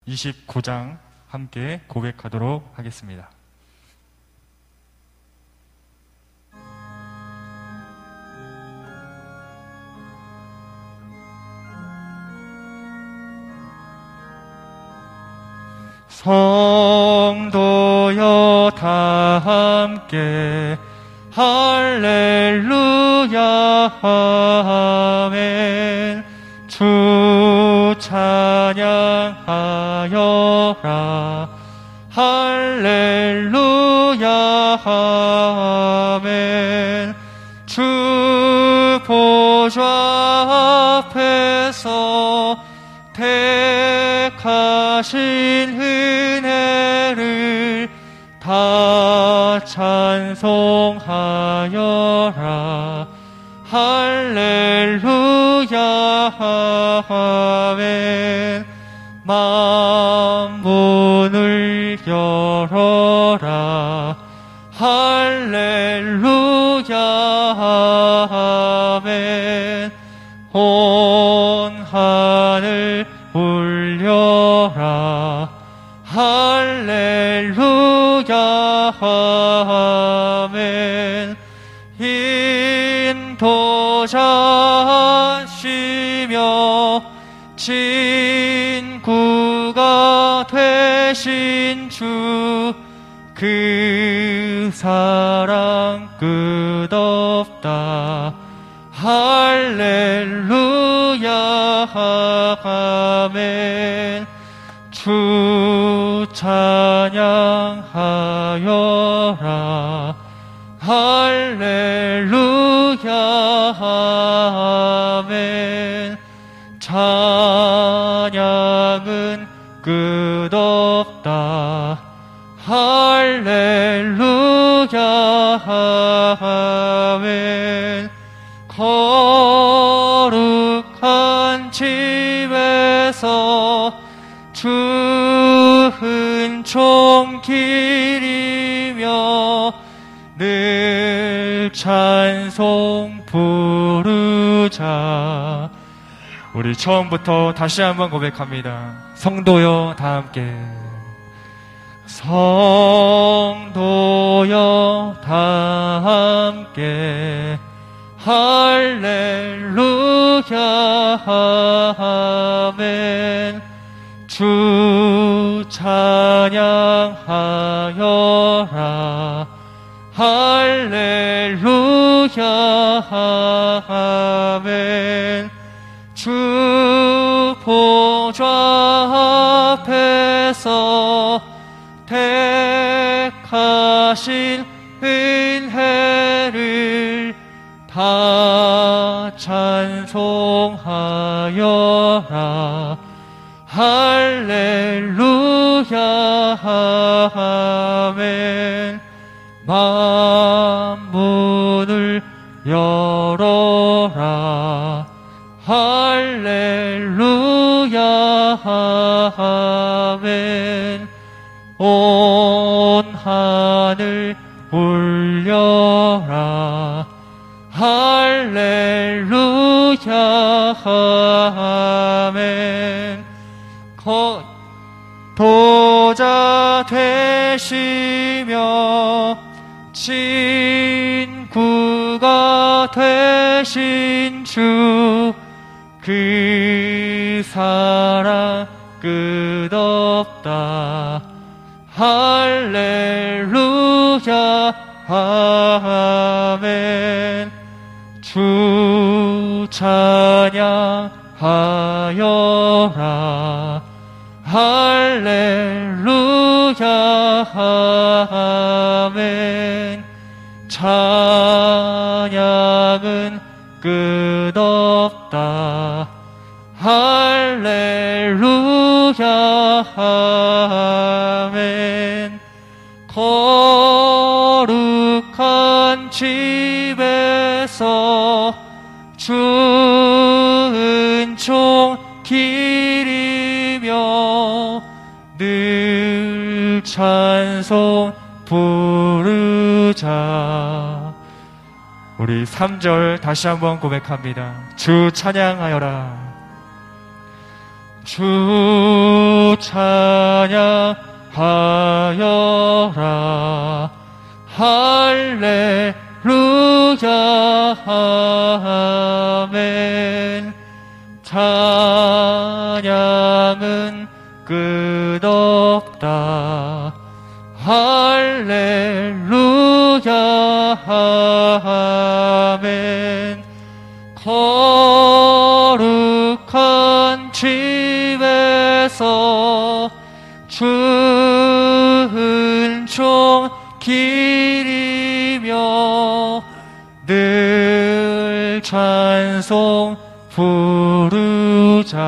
29장 함께 고백하도록 하겠습니다. 성도여 다 함께 할렐루야 아멘. 주 찬양하여라 할렐루야 아멘. 주 보좌 앞에서 택하신 은혜를 다 찬송하여라 할렐루야 아멘. 만문을 열어라 할렐루야 아멘. 온 하늘 울려라 할렐루야 아멘. 인도자시며 친구가 되신 주 그 사랑 끝없다 할렐루야 아멘. 주 찬양하여라 할렐루야 아멘. 찬양은 끝없다 할렐루야 아멘. 거룩한 집에서 주 은총 기리며 늘 찬송 부르자. 우리 처음부터 다시 한번 고백합니다. 성도여 다 함께. 성도여 다 함께 할렐루야 아멘. 주 찬양하여라 할렐루야 아멘. 주 보좌 앞에서 택하신 은혜를 다 찬송하여라 할렐루야 아멘. 만문을 열어라 할렐루야 아멘. 온 하늘 울려라 할렐루야 아멘. 도자 되시며 친구가 되신 주 그 사랑 끝없다 할렐루야 아멘. 주 찬양하여라 할렐루야 아멘. 찬양은 끝없다 할렐루야 아멘. 거룩한 집에서 주 은총 기리며 늘 찬송 부르자. 우리 3절 다시 한번 고백합니다. 주 찬양하여라 주 찬양하여라. 할렐루야 아멘. 찬양은 끝없다. 할렐루야 아멘. 거룩한 집에서 주은총 기리며 늘 찬송 부르자.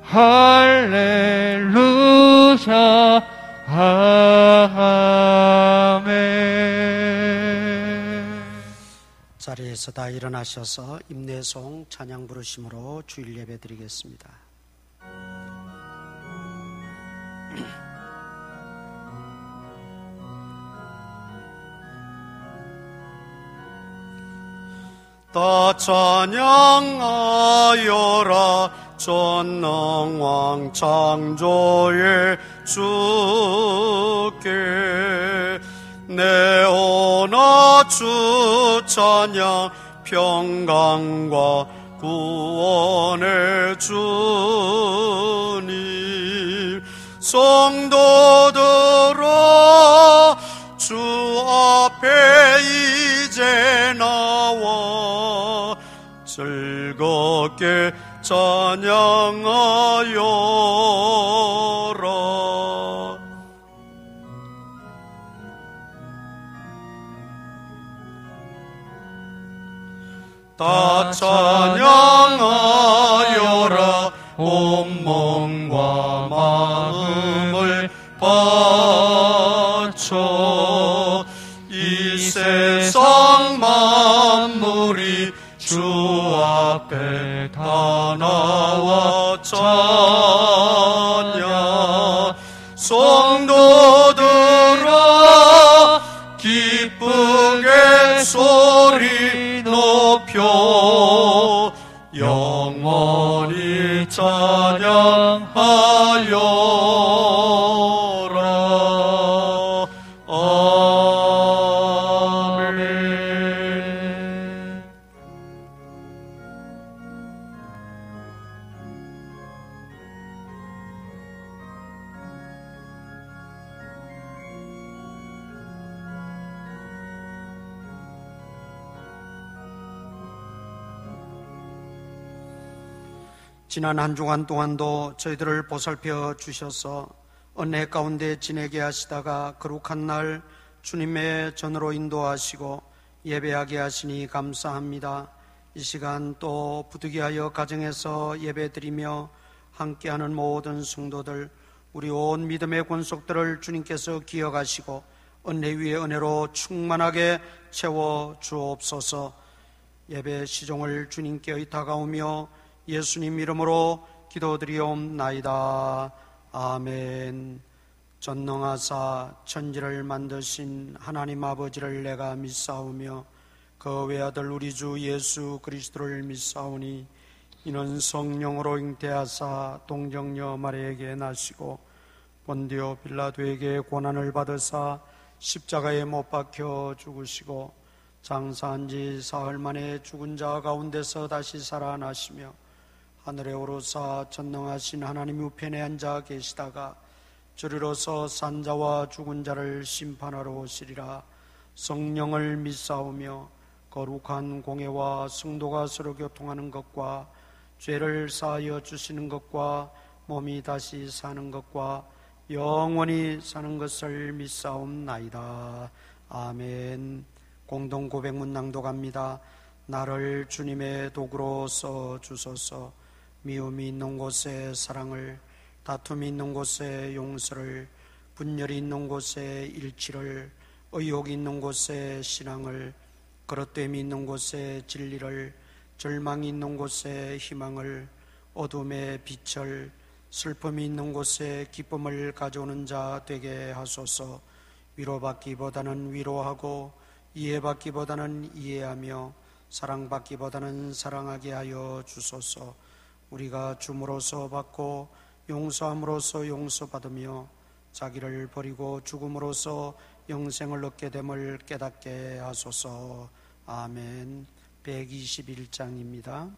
할렐루야 아멘. 자리에서 다 일어나셔서 임내송 찬양 부르심으로 주일 예배 드리겠습니다. 다 찬양하여라. 전능왕 창조의 주께 내오나 주 찬양. 평강과 구원의 주님. 성도들아 주 앞에 이제 나와 즐겁게 찬양하여라. 다 찬양하여라. 온 몸과 마음을 바쳐 이 세상 만물이 주 앞에 다 나와 찬양. 성도들아 기쁘게 소리 높여 영원히 찬양하여라. 아멘. 지난 한 주간 동안도 저희들을 보살펴 주셔서 은혜 가운데 지내게 하시다가 거룩한 날 주님의 전으로 인도하시고 예배하게 하시니 감사합니다. 이 시간 또 부득이하여 가정에서 예배드리며 함께하는 모든 성도들, 우리 온 믿음의 권속들을 주님께서 기억하시고 은혜 위에 은혜로 충만하게 채워 주옵소서. 예배 시종을 주님께 의탁하오며 예수님 이름으로 기도드리옵나이다. 아멘. 전능하사 천지를 만드신 하나님 아버지를 내가 믿사오며 그 외아들 우리 주 예수 그리스도를 믿사오니 이는 성령으로 잉태하사 동정녀 마리아에게 나시고 본디오 빌라도에게 고난을 받으사 십자가에 못 박혀 죽으시고 장사한 지 사흘 만에 죽은 자 가운데서 다시 살아나시며 하늘에 오르사 전능하신 하나님 우편에 앉아 계시다가 주리로서 산자와 죽은 자를 심판하러 오시리라. 성령을 믿사오며 거룩한 공회와 성도가 서로 교통하는 것과 죄를 사하여 주시는 것과 몸이 다시 사는 것과 영원히 사는 것을 믿사옵나이다. 아멘. 공동 고백문 낭독합니다. 나를 주님의 도구로 써 주소서. 미움이 있는 곳에 사랑을, 다툼이 있는 곳에 용서를, 분열이 있는 곳에 일치를, 의욕이 있는 곳에 신앙을, 그릇됨이 있는 곳에 진리를, 절망이 있는 곳에 희망을, 어둠의 빛을, 슬픔이 있는 곳에 기쁨을 가져오는 자 되게 하소서. 위로받기보다는 위로하고 이해받기보다는 이해하며 사랑받기보다는 사랑하게 하여 주소서. 우리가 줌으로써 받고 용서함으로써 용서받으며 자기를 버리고 죽음으로써 영생을 얻게 됨을 깨닫게 하소서. 아멘. 121장입니다.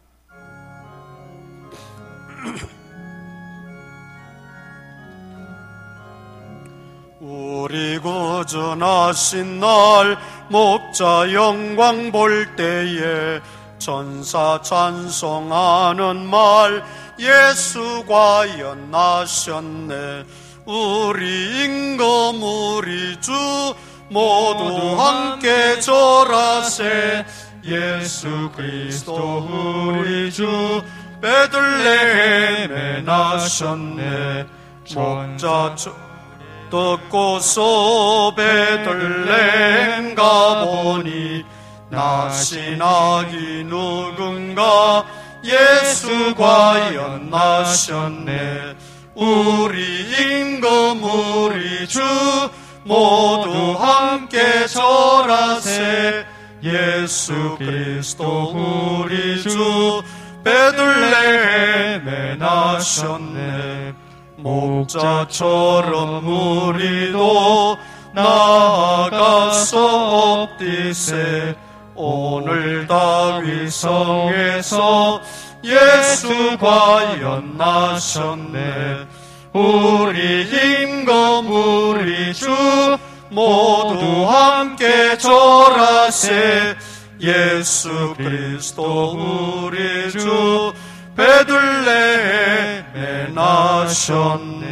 우리 구원하신 날 목자 영광 볼 때에 천사 찬송하는 말 예수 과연 나셨네. 우리 임금 우리 주 모두 함께 절하세. 예수 그리스도 우리 주 베들레헴에 나셨네. 목자 듣고서 베들레헴 가보니 나신 아기 누군가 예수 과연 나셨네. 우리 임금 우리 주 모두 함께 절하세. 예수 그리스도 우리 주 베들레헴에 나셨네. 목자처럼 우리도 나아가서 엎디세. 오늘 다윗 성에서 예수 과연 나셨네. 우리 임금 우리 주 모두 함께 절하세. 예수 그리스도 우리 주 베들레헴에 나셨네.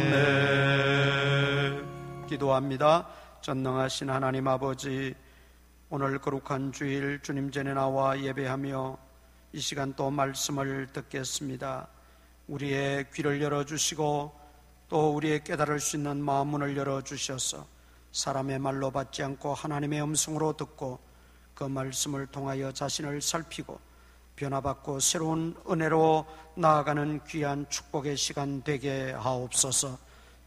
기도합니다. 전능하신 하나님 아버지, 오늘 거룩한 주일 주님 전에 나와 예배하며 이 시간 또 말씀을 듣겠습니다. 우리의 귀를 열어주시고 또 우리의 깨달을 수 있는 마음 문을 열어주셔서 사람의 말로 받지 않고 하나님의 음성으로 듣고 그 말씀을 통하여 자신을 살피고 변화받고 새로운 은혜로 나아가는 귀한 축복의 시간 되게 하옵소서.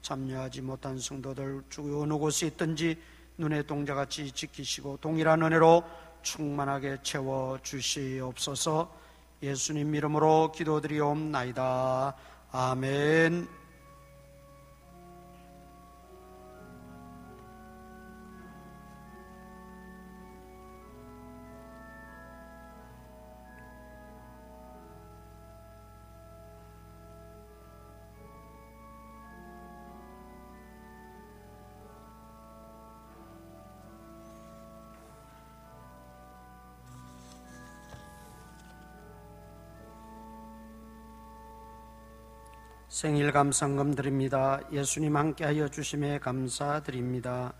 참여하지 못한 성도들 주 어느 곳에 있든지 눈의 동자같이 지키시고 동일한 은혜로 충만하게 채워주시옵소서. 예수님 이름으로 기도드리옵나이다. 아멘. 생일 감상금 드립니다. 예수님 함께하여 주심에 감사드립니다.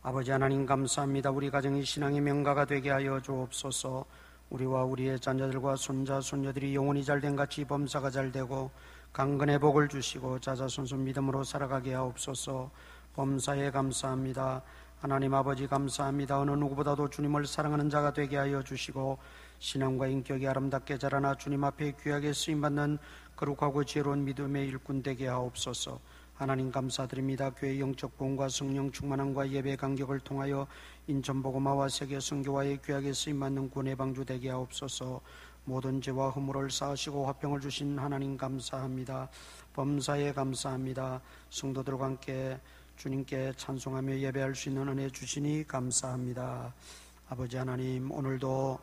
아버지 하나님 감사합니다. 우리 가정이 신앙의 명가가 되게 하여 주옵소서. 우리와 우리의 자녀들과 손자 손녀들이 영혼이 잘된 같이 범사가 잘되고 강건의 복을 주시고 자자손손 믿음으로 살아가게 하옵소서. 범사에 감사합니다. 하나님 아버지 감사합니다. 어느 누구보다도 주님을 사랑하는 자가 되게 하여 주시고 신앙과 인격이 아름답게 자라나 주님 앞에 귀하게 쓰임받는 거룩하고 지혜로운 믿음의 일꾼 되게 하옵소서. 하나님 감사드립니다. 교회 영적 부흥과 성령 충만함과 예배 간격을 통하여 인천복음화와 세계 선교화에 귀하게 쓰임받는 구원의 방주 되게 하옵소서. 모든 죄와 허물을 쌓으시고 화평을 주신 하나님 감사합니다. 범사에 감사합니다. 성도들과 함께 주님께 찬송하며 예배할 수 있는 은혜 주시니 감사합니다. 아버지 하나님, 오늘도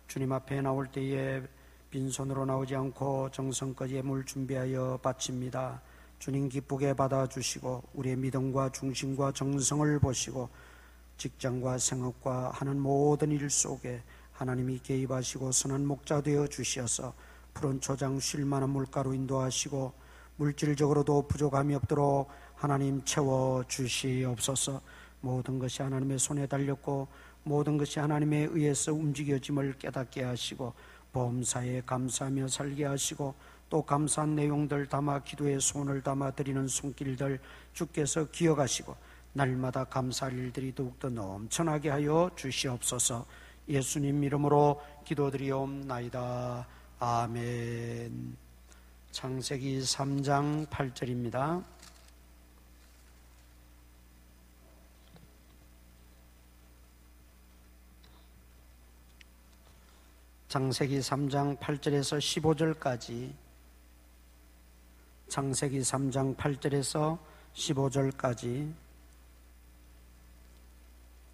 주님 앞에 나올 때에 빈손으로 나오지 않고 정성껏 예물 준비하여 바칩니다. 주님 기쁘게 받아주시고 우리의 믿음과 중심과 정성을 보시고 직장과 생업과 하는 모든 일 속에 하나님이 개입하시고 선한 목자 되어 주셔서 푸른 초장 쉴만한 물가로 인도하시고 물질적으로도 부족함이 없도록 하나님 채워주시옵소서. 모든 것이 하나님의 손에 달렸고 모든 것이 하나님에 의해서 움직여짐을 깨닫게 하시고 범사에 감사하며 살게 하시고 또 감사한 내용들 담아 기도의 소원을 담아 드리는 손길들 주께서 기억하시고 날마다 감사할 일들이 더욱더 넘쳐나게 하여 주시옵소서. 예수님 이름으로 기도드리옵나이다. 아멘. 창세기 3장 8절입니다. 창세기 3장 8절에서 15절까지 창세기 3장 8절에서 15절까지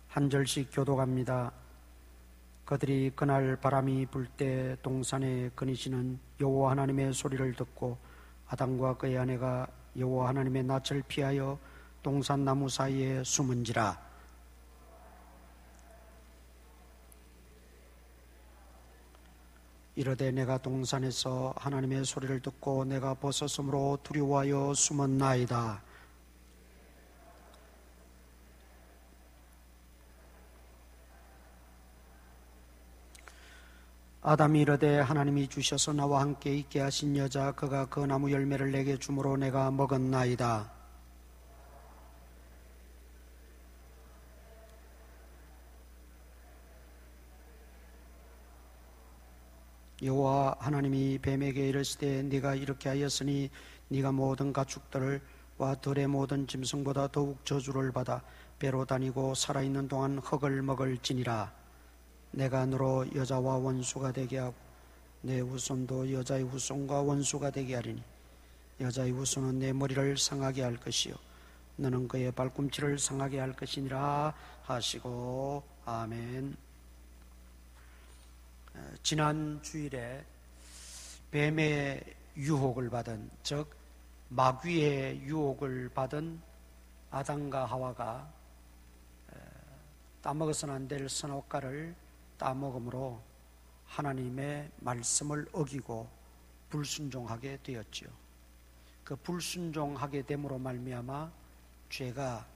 한 절씩 교독합니다. 그들이 그날 바람이 불 때 동산에 거니시는 여호와 하나님의 소리를 듣고 아담과 그의 아내가 여호와 하나님의 낯을 피하여 동산 나무 사이에 숨은지라. 이르되 내가 동산에서 하나님의 소리를 듣고 내가 벗었으므로 두려워하여 숨었나이다. 아담이 이르되 하나님이 주셔서 나와 함께 있게 하신 여자 그가 그 나무 열매를 내게 주므로 내가 먹었나이다. 여호와 하나님이 뱀에게 이르시되 네가 이렇게 하였으니 네가 모든 가축들과 들의 모든 짐승보다 더욱 저주를 받아 배로 다니고 살아있는 동안 흙을 먹을지니라. 내가 너로 여자와 원수가 되게 하고 내 후손도 여자의 후손과 원수가 되게 하리니 여자의 후손은 내 머리를 상하게 할 것이요 너는 그의 발꿈치를 상하게 할 것이니라 하시고 아멘. 지난 주일에 뱀의 유혹을 받은, 즉 마귀의 유혹을 받은 아담과 하와가 따먹어서는 안 될 선악과를 따먹음으로 하나님의 말씀을 어기고 불순종하게 되었지요. 그 불순종하게 됨으로 말미암아 죄가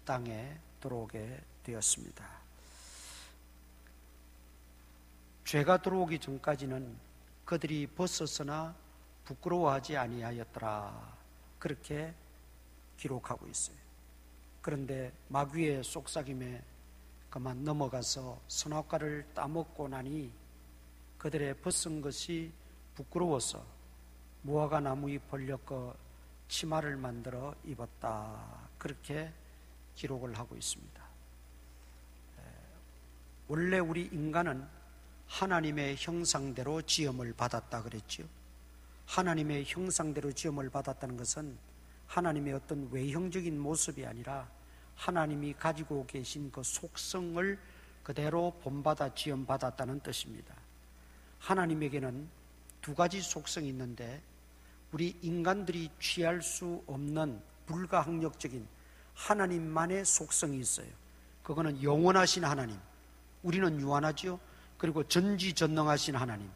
땅에 들어오게 되었습니다. 죄가 들어오기 전까지는 그들이 벗었으나 부끄러워하지 아니하였더라, 그렇게 기록하고 있어요. 그런데 마귀의 속삭임에 그만 넘어가서 선악과를 따먹고 나니 그들의 벗은 것이 부끄러워서 무화과 나무 잎 벌렸고 치마를 만들어 입었다, 그렇게 기록을 하고 있습니다. 원래 우리 인간은 하나님의 형상대로 지음을 받았다 그랬죠. 하나님의 형상대로 지음을 받았다는 것은 하나님의 어떤 외형적인 모습이 아니라 하나님이 가지고 계신 그 속성을 그대로 본받아 지음받았다는 뜻입니다. 하나님에게는 두 가지 속성이 있는데 우리 인간들이 취할 수 없는 불가항력적인 하나님만의 속성이 있어요. 그거는 영원하신 하나님, 우리는 유한하지요. 그리고 전지전능하신 하나님,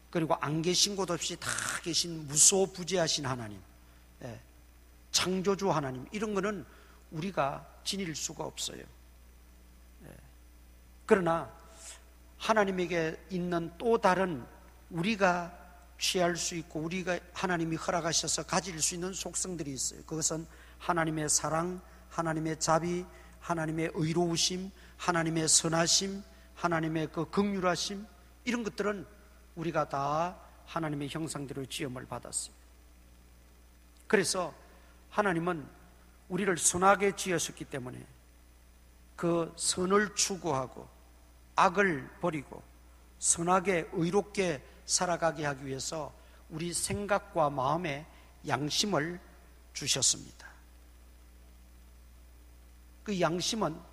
그리고 안 계신 곳 없이 다 계신 무소부재하신 하나님, 창조주 하나님, 이런 거는 우리가 지닐 수가 없어요. 그러나 하나님에게 있는 또 다른 우리가 취할 수 있고 우리가 하나님이 허락하셔서 가질 수 있는 속성들이 있어요. 그것은 하나님의 사랑, 하나님의 자비, 하나님의 의로우심, 하나님의 선하심, 하나님의 그 긍휼하심, 이런 것들은 우리가 다 하나님의 형상대로 지음을 받았어요. 그래서 하나님은 우리를 선하게 지으셨기 때문에 그 선을 추구하고 악을 버리고 선하게 의롭게 살아가게 하기 위해서 우리 생각과 마음에 양심을 주셨습니다. 그 양심은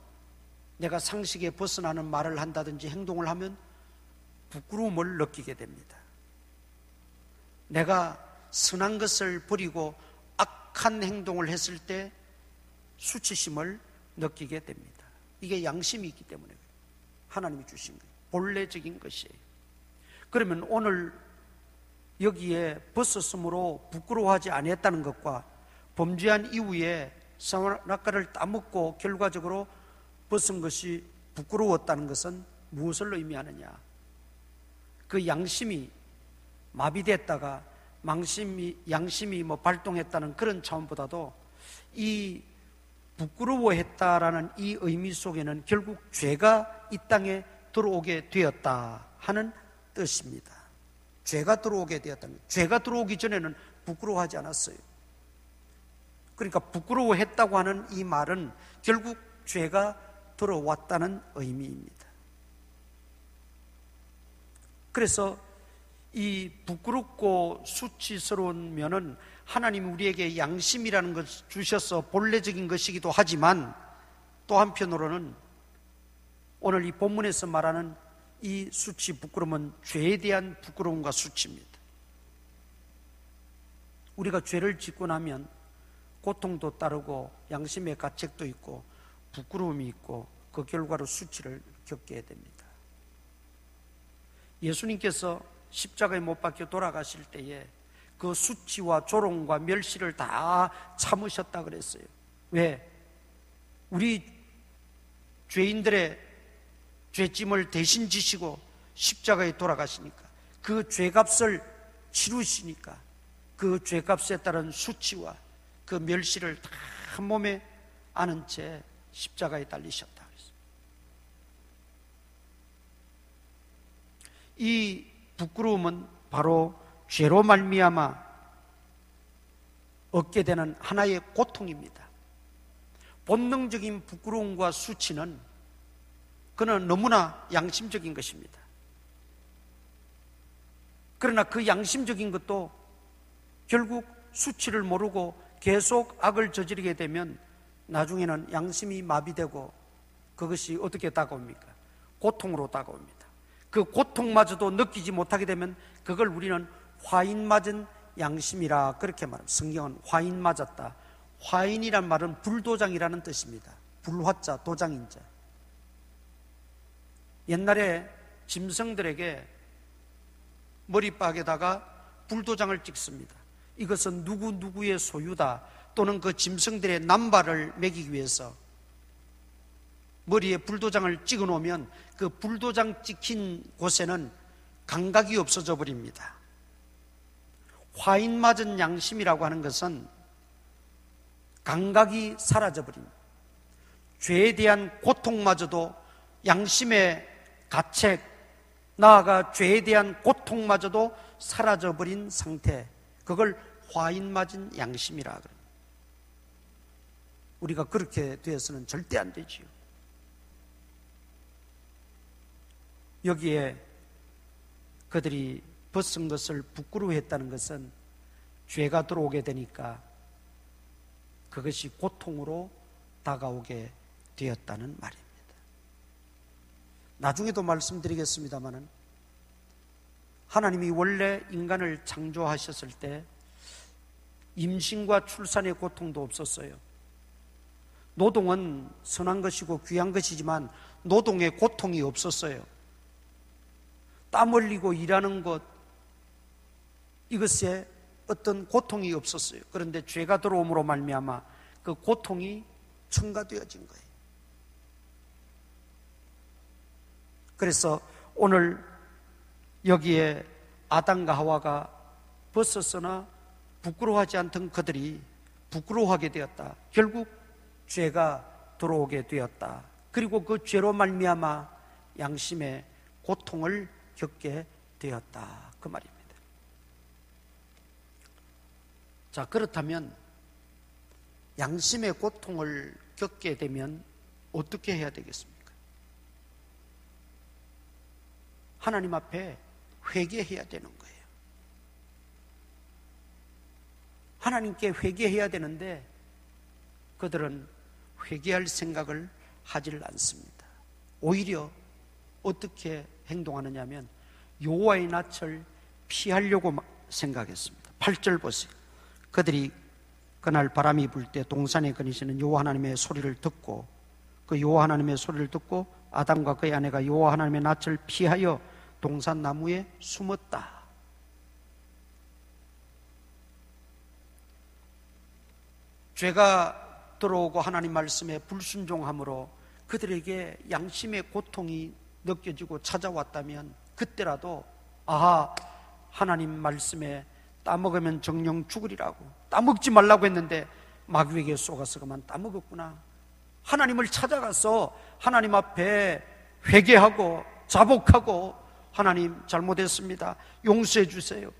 내가 상식에 벗어나는 말을 한다든지 행동을 하면 부끄러움을 느끼게 됩니다. 내가 선한 것을 버리고 악한 행동을 했을 때 수치심을 느끼게 됩니다. 이게 양심이 있기 때문에 하나님이 주신 거예요. 본래적인 것이에요. 그러면 오늘 여기에 벗었으므로 부끄러워하지 아니했다는 것과 범죄한 이후에 선악과를 따먹고 결과적으로 벗은 것이 부끄러웠다는 것은 무엇을 의미하느냐? 그 양심이 마비됐다가 양심이 발동했다는 그런 차원보다도 이 부끄러워했다라는 이 의미 속에는 결국 죄가 이 땅에 들어오게 되었다 하는 뜻입니다. 죄가 들어오게 되었다는 거예요. 죄가 들어오기 전에는 부끄러워하지 않았어요. 그러니까 부끄러워했다고 하는 이 말은 결국 죄가 들어왔다는 의미입니다. 그래서 이 부끄럽고 수치스러운 면은 하나님이 우리에게 양심이라는 것을 주셔서 본래적인 것이기도 하지만 또 한편으로는 오늘 이 본문에서 말하는 이 수치, 부끄러움은 죄에 대한 부끄러움과 수치입니다. 우리가 죄를 짓고 나면 고통도 따르고 양심의 가책도 있고 부끄러움이 있고 그 결과로 수치를 겪게 됩니다. 예수님께서 십자가에 못 박혀 돌아가실 때에 그 수치와 조롱과 멸시를 다 참으셨다 그랬어요. 왜? 우리 죄인들의 죄짐을 대신 지시고 십자가에 돌아가시니까, 그 죄값을 치루시니까 그 죄값에 따른 수치와 그 멸시를 다 한 몸에 안은 채 십자가에 달리셨다 그랬어요. 이 부끄러움은 바로 죄로 말미암아 얻게 되는 하나의 고통입니다. 본능적인 부끄러움과 수치는 그는 너무나 양심적인 것입니다. 그러나 그 양심적인 것도 결국 수치를 모르고 계속 악을 저지르게 되면 나중에는 양심이 마비되고 그것이 어떻게 다가옵니까? 고통으로 다가옵니다. 그 고통마저도 느끼지 못하게 되면 그걸 우리는 화인 맞은 양심이라 그렇게 말합니다. 성경은 화인 맞았다. 화인이란 말은 불도장이라는 뜻입니다. 불화자, 도장인자. 옛날에 짐승들에게 머리박에다가 불도장을 찍습니다. 이것은 누구누구의 소유다, 또는 그 짐승들의 남발을 매기기 위해서 머리에 불도장을 찍어 놓으면 그 불도장 찍힌 곳에는 감각이 없어져 버립니다. 화인 맞은 양심이라고 하는 것은 감각이 사라져 버립니다. 죄에 대한 고통마저도 양심의 가책, 나아가 죄에 대한 고통마저도 사라져버린 상태, 그걸 화인 맞은 양심이라 그래요. 우리가 그렇게 되어서는 절대 안 되지요. 여기에 그들이 벗은 것을 부끄러워했다는 것은 죄가 들어오게 되니까 그것이 고통으로 다가오게 되었다는 말입니다. 나중에도 말씀드리겠습니다마는 하나님이 원래 인간을 창조하셨을 때 임신과 출산의 고통도 없었어요. 노동은 선한 것이고 귀한 것이지만 노동의 고통이 없었어요. 땀 흘리고 일하는 것, 이것에 어떤 고통이 없었어요. 그런데 죄가 들어옴으로 말미암아 그 고통이 첨가되어진 거예요. 그래서 오늘 여기에 아담과 하와가 벗었으나 부끄러워하지 않던 그들이 부끄러워하게 되었다. 결국 죄가 들어오게 되었다. 그리고 그 죄로 말미암아 양심의 고통을 겪게 되었다. 그 말입니다. 자, 그렇다면 양심의 고통을 겪게 되면 어떻게 해야 되겠습니까? 하나님 앞에 회개해야 되는 거예요. 하나님께 회개해야 되는데 그들은 회개할 생각을 하지를 않습니다. 오히려 어떻게 행동하느냐 하면 여호와의 낯을 피하려고 생각했습니다. 8절 보세요. 그들이 그날 바람이 불 때 동산에 거니시는 여호와 하나님의 소리를 듣고 그 여호와 하나님의 소리를 듣고 아담과 그의 아내가 여호와 하나님의 낯을 피하여 동산 나무에 숨었다. 죄가 들어오고 하나님 말씀에 불순종함으로 그들에게 양심의 고통이 느껴지고 찾아왔다면 그때라도 아하, 하나님 말씀에 따먹으면 정령 죽으리라고, 따먹지 말라고 했는데 마귀에게 속아서 그만 따먹었구나. 하나님을 찾아가서 하나님 앞에 회개하고 자복하고 하나님 잘못했습니다, 용서해 주세요.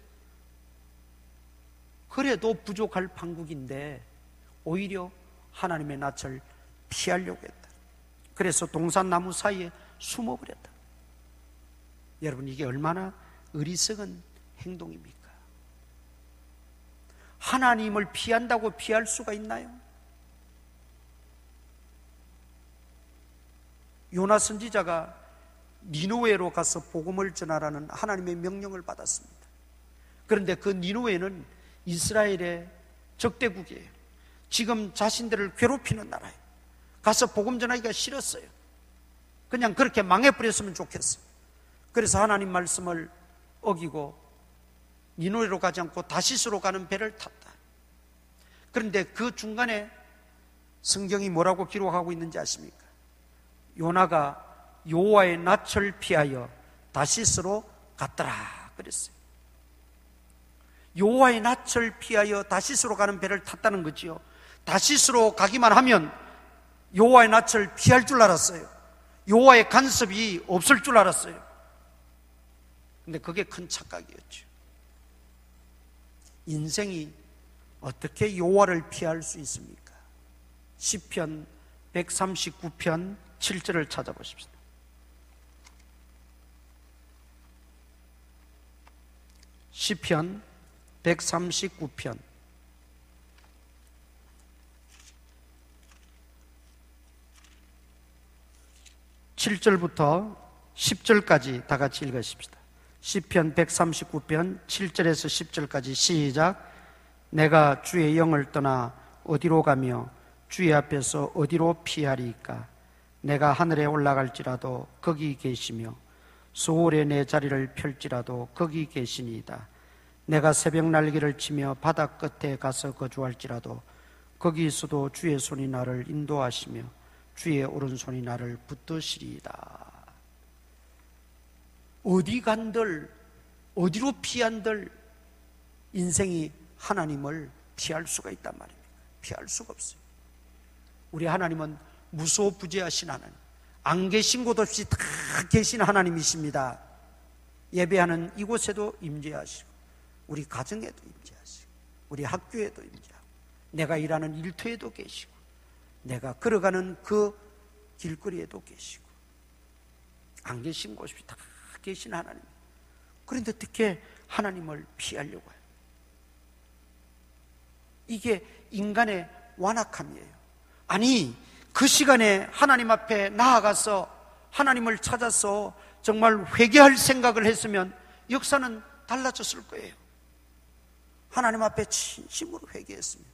그래도 부족할 판국인데 오히려 하나님의 낯을 피하려고 했다. 그래서 동산나무 사이에 숨어버렸다. 여러분, 이게 얼마나 어리석은 행동입니까? 하나님을 피한다고 피할 수가 있나요? 요나 선지자가 니느웨로 가서 복음을 전하라는 하나님의 명령을 받았습니다. 그런데 그 니느웨는 이스라엘의 적대국이에요. 지금 자신들을 괴롭히는 나라예요. 가서 복음 전하기가 싫었어요. 그냥 그렇게 망해버렸으면 좋겠어요. 그래서 하나님 말씀을 어기고 니느웨로 가지 않고 다시스로 가는 배를 탔다. 그런데 그 중간에 성경이 뭐라고 기록하고 있는지 아십니까? 요나가 여호와의 낯을 피하여 다시스로 갔더라 그랬어요. 여호와의 낯을 피하여 다시스로 가는 배를 탔다는 거지요. 다시스로 가기만 하면 여호와의 낯을 피할 줄 알았어요. 여호와의 간섭이 없을 줄 알았어요. 근데 그게 큰 착각이었죠. 인생이 어떻게 여호와를 피할 수 있습니까? 시편 139편 7절을 찾아보십시오. 시편 139편 7절부터 10절까지 다 같이 읽으십시다. 시편 139편 7절에서 10절까지 시작. 내가 주의 영을 떠나 어디로 가며 주의 앞에서 어디로 피하리이까? 내가 하늘에 올라갈지라도 거기 계시며 수월에 내 자리를 펼지라도 거기 계시니이다. 내가 새벽 날개를 치며 바다 끝에 가서 거주할지라도 거기서도 주의 손이 나를 인도하시며 주의 오른손이 나를 붙드시리이다. 어디 간들 어디로 피한들 인생이 하나님을 피할 수가 있단 말입니다. 피할 수가 없어요. 우리 하나님은 무소부재하신 하나님, 안 계신 곳 없이 다 계신 하나님이십니다. 예배하는 이곳에도 임재하시고 우리 가정에도 임재하시고 우리 학교에도 임재하고 내가 일하는 일터에도 계시고 내가 걸어가는 그 길거리에도 계시고 안 계신 곳이 다 계신 하나님. 그런데 어떻게 하나님을 피하려고 해요? 이게 인간의 완악함이에요. 아니, 그 시간에 하나님 앞에 나아가서 하나님을 찾아서 정말 회개할 생각을 했으면 역사는 달라졌을 거예요. 하나님 앞에 진심으로 회개했으면.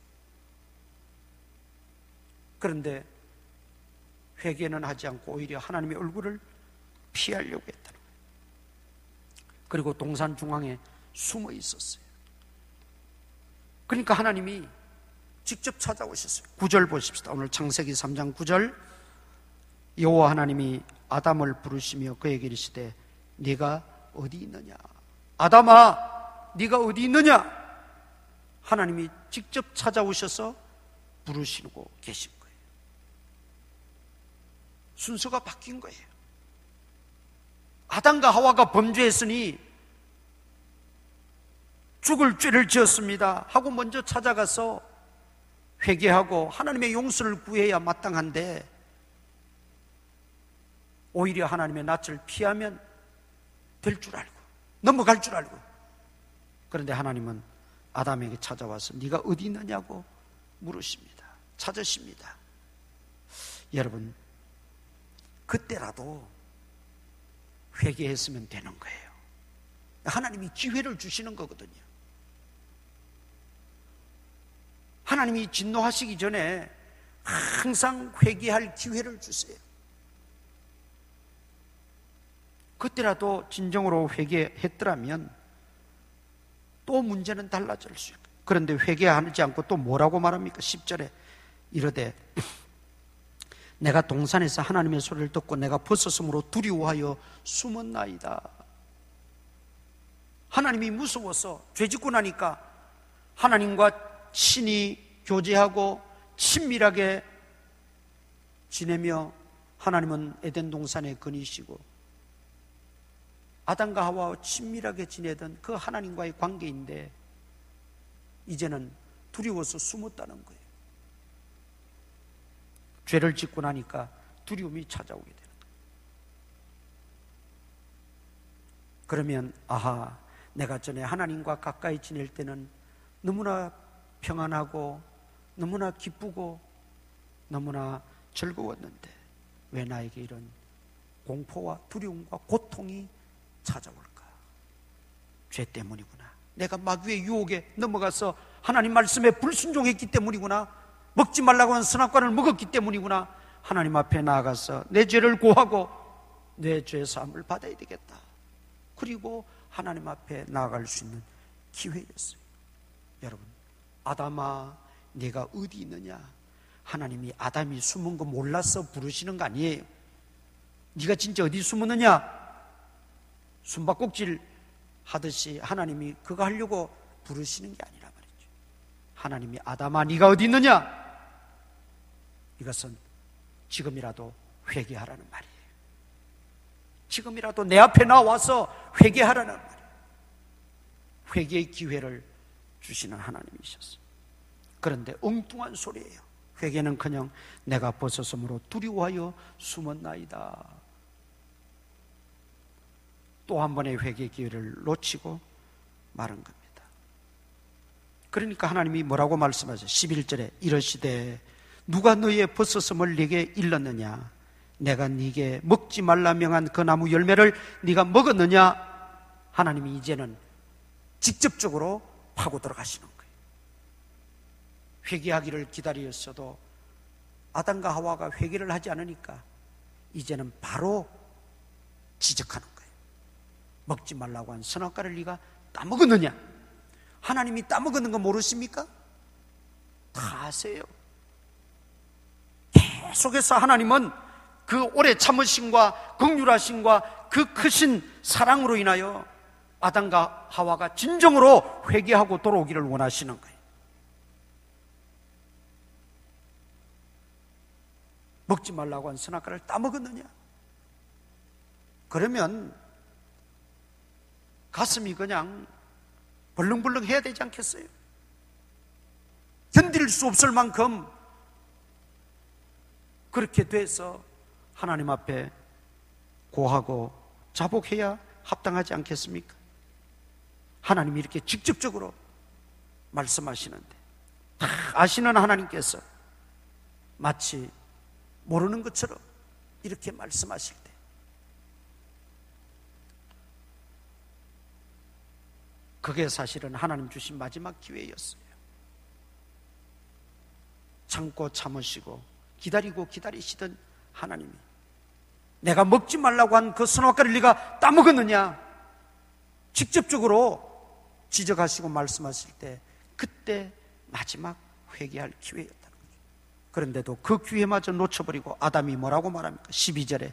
그런데 회개는 하지 않고 오히려 하나님의 얼굴을 피하려고 했다는 거예요. 그리고 동산 중앙에 숨어 있었어요. 그러니까 하나님이 직접 찾아오셨어요. 9절 보십시다. 오늘 창세기 3장 9절. 여호와 하나님이 아담을 부르시며 그에게 이르시되 네가 어디 있느냐? 아담아, 네가 어디 있느냐? 하나님이 직접 찾아오셔서 부르시고 계신 거예요. 순서가 바뀐 거예요. 아담과 하와가 범죄했으니 죽을 죄를 지었습니다 하고 먼저 찾아가서 회개하고 하나님의 용서를 구해야 마땅한데 오히려 하나님의 낯을 피하면 될 줄 알고 넘어갈 줄 알고, 그런데 하나님은 아담에게 찾아와서 네가 어디 있느냐고 물으십니다. 찾으십니다. 여러분, 그때라도 회개했으면 되는 거예요. 하나님이 기회를 주시는 거거든요. 하나님이 진노하시기 전에 항상 회개할 기회를 주세요. 그때라도 진정으로 회개했더라면 또 문제는 달라질 수 있어요. 그런데 회개하지 않고 또 뭐라고 말합니까? 10절에 이르되 내가 동산에서 하나님의 소리를 듣고 내가 벗었으므로 두려워하여 숨었나이다. 하나님이 무서워서 죄짓고 나니까 하나님과 친히 교제하고 친밀하게 지내며 하나님은 에덴 동산에 거니시고 아담과 하와와 친밀하게 지내던 그 하나님과의 관계인데 이제는 두려워서 숨었다는 거예요. 죄를 짓고 나니까 두려움이 찾아오게 되는 거예요. 그러면 아하, 내가 전에 하나님과 가까이 지낼 때는 너무나 평안하고 너무나 기쁘고 너무나 즐거웠는데 왜 나에게 이런 공포와 두려움과 고통이 찾아올까? 죄 때문이구나. 내가 마귀의 유혹에 넘어가서 하나님 말씀에 불순종했기 때문이구나. 먹지 말라고 한 선악과를 먹었기 때문이구나. 하나님 앞에 나아가서 내 죄를 고하고 내 죄 사함을 받아야 되겠다. 그리고 하나님 앞에 나아갈 수 있는 기회였어요. 여러분, 아담아 네가 어디 있느냐? 하나님이 아담이 숨은 거 몰라서 부르시는 거 아니에요. 네가 진짜 어디 숨었느냐? 숨바꼭질 하듯이 하나님이 그거 하려고 부르시는 게 아니라 말이죠. 하나님이 아담아 네가 어디 있느냐? 이것은 지금이라도 회개하라는 말이에요. 지금이라도 내 앞에 나와서 회개하라는 말이에요. 회개의 기회를 주시는 하나님이셨어요. 그런데 엉뚱한 소리예요. 회개는커녕 내가 벗어섬으로 두려워하여 숨었나이다. 또 한 번의 회개 기회를 놓치고 마른 겁니다. 그러니까 하나님이 뭐라고 말씀하죠? 11절에 이러시되 누가 너희의 벗어섬을 네게 일렀느냐? 내가 네게 먹지 말라 명한 그 나무 열매를 네가 먹었느냐? 하나님이 이제는 직접적으로 파고 들어가시는 거예요. 회개하기를 기다렸어도 아담과 하와가 회개를 하지 않으니까 이제는 바로 지적하는 거예요. 먹지 말라고 한 선악과를 네가 따먹었느냐? 하나님이 따먹었는 거 모르십니까? 다 아세요. 계속해서 하나님은 그 오래 참으심과 긍휼하심과 그 크신 사랑으로 인하여 아담과 하와가 진정으로 회개하고 돌아오기를 원하시는 거예요. 먹지 말라고 한 선악과를 따먹었느냐? 그러면 가슴이 그냥 벌렁벌렁 해야 되지 않겠어요? 견딜 수 없을 만큼 그렇게 돼서 하나님 앞에 고하고 자복해야 합당하지 않겠습니까? 하나님이 이렇게 직접적으로 말씀하시는데 다 아시는 하나님께서 마치 모르는 것처럼 이렇게 말씀하실 때 그게 사실은 하나님 주신 마지막 기회였어요. 참고 참으시고 기다리고 기다리시던 하나님이 내가 먹지 말라고 한 그 선악과를 네가 따먹었느냐? 직접적으로 지적하시고 말씀하실 때 그때 마지막 회개할 기회였다는 거죠. 그런데도 그 기회마저 놓쳐버리고 아담이 뭐라고 말합니까? 12절에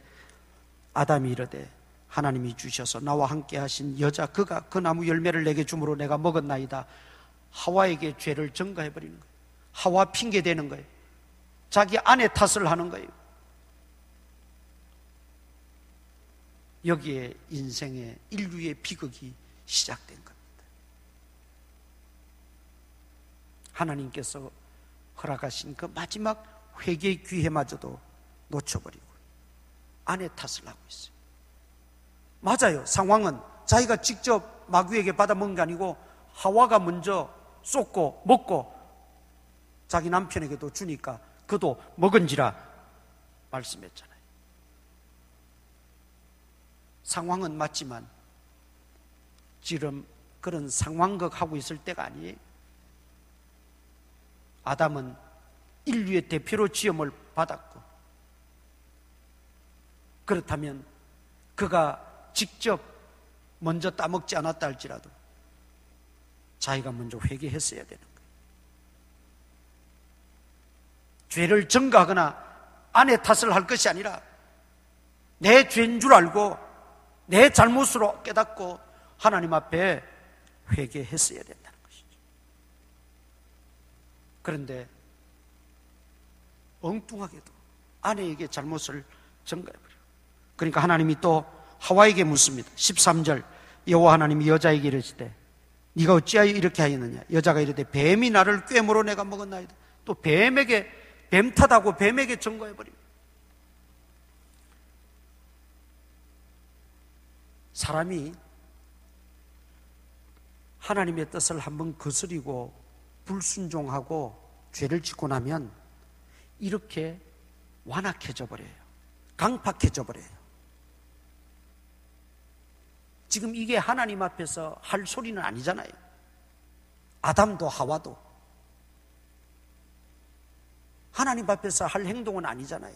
아담이 이르되 하나님이 주셔서 나와 함께 하신 여자 그가 그 나무 열매를 내게 주므로 내가 먹었나이다. 하와에게 죄를 전가해버리는 거예요. 하와 핑계대는 거예요. 자기 아내 탓을 하는 거예요. 여기에 인생의 인류의 비극이 시작된 겁니다. 하나님께서 허락하신 그 마지막 회개의 기회마저도 놓쳐버리고 아내 탓을 하고 있어요. 맞아요. 상황은 자기가 직접 마귀에게 받아먹은 게 아니고 하와가 먼저 쏟고 먹고 자기 남편에게도 주니까 그도 먹은지라 말씀했잖아요. 상황은 맞지만 지금 그런 상황극 하고 있을 때가 아니에요. 아담은 인류의 대표로 지음을 받았고 그렇다면 그가 직접 먼저 따먹지 않았다 할지라도 자기가 먼저 회개했어야 되는 거예요. 죄를 전가하거나 아내 탓을 할 것이 아니라 내 죄인 줄 알고 내 잘못으로 깨닫고 하나님 앞에 회개했어야 된다는 것이죠. 그런데 엉뚱하게도 아내에게 잘못을 전가해버려요. 그러니까 하나님이 또 하와에게 묻습니다. 13절 여호와 하나님이 여자에게 이르시되 네가 어찌하여 이렇게 하였느냐? 여자가 이르되 뱀이 나를 꾀므로 내가 먹었나이다. 또 뱀에게 뱀 탓하고 뱀에게 전가해버립니다. 사람이 하나님의 뜻을 한번 거스리고 불순종하고 죄를 짓고 나면 이렇게 완악해져 버려요. 강팍해져 버려요. 지금 이게 하나님 앞에서 할 소리는 아니잖아요. 아담도 하와도 하나님 앞에서 할 행동은 아니잖아요.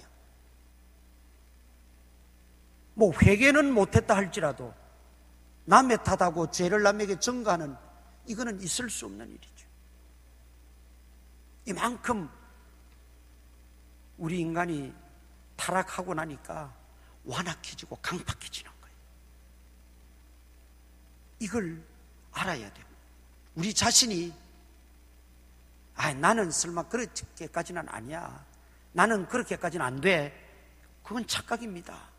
뭐 회개는 못했다 할지라도 남의 탓하고 죄를 남에게 전가하는, 이거는 있을 수 없는 일이죠. 이만큼 우리 인간이 타락하고 나니까 완악해지고 강팍해지는 거예요. 이걸 알아야 돼요. 우리 자신이 나는 설마 그렇게까지는 아니야, 나는 그렇게까지는 안 돼, 그건 착각입니다.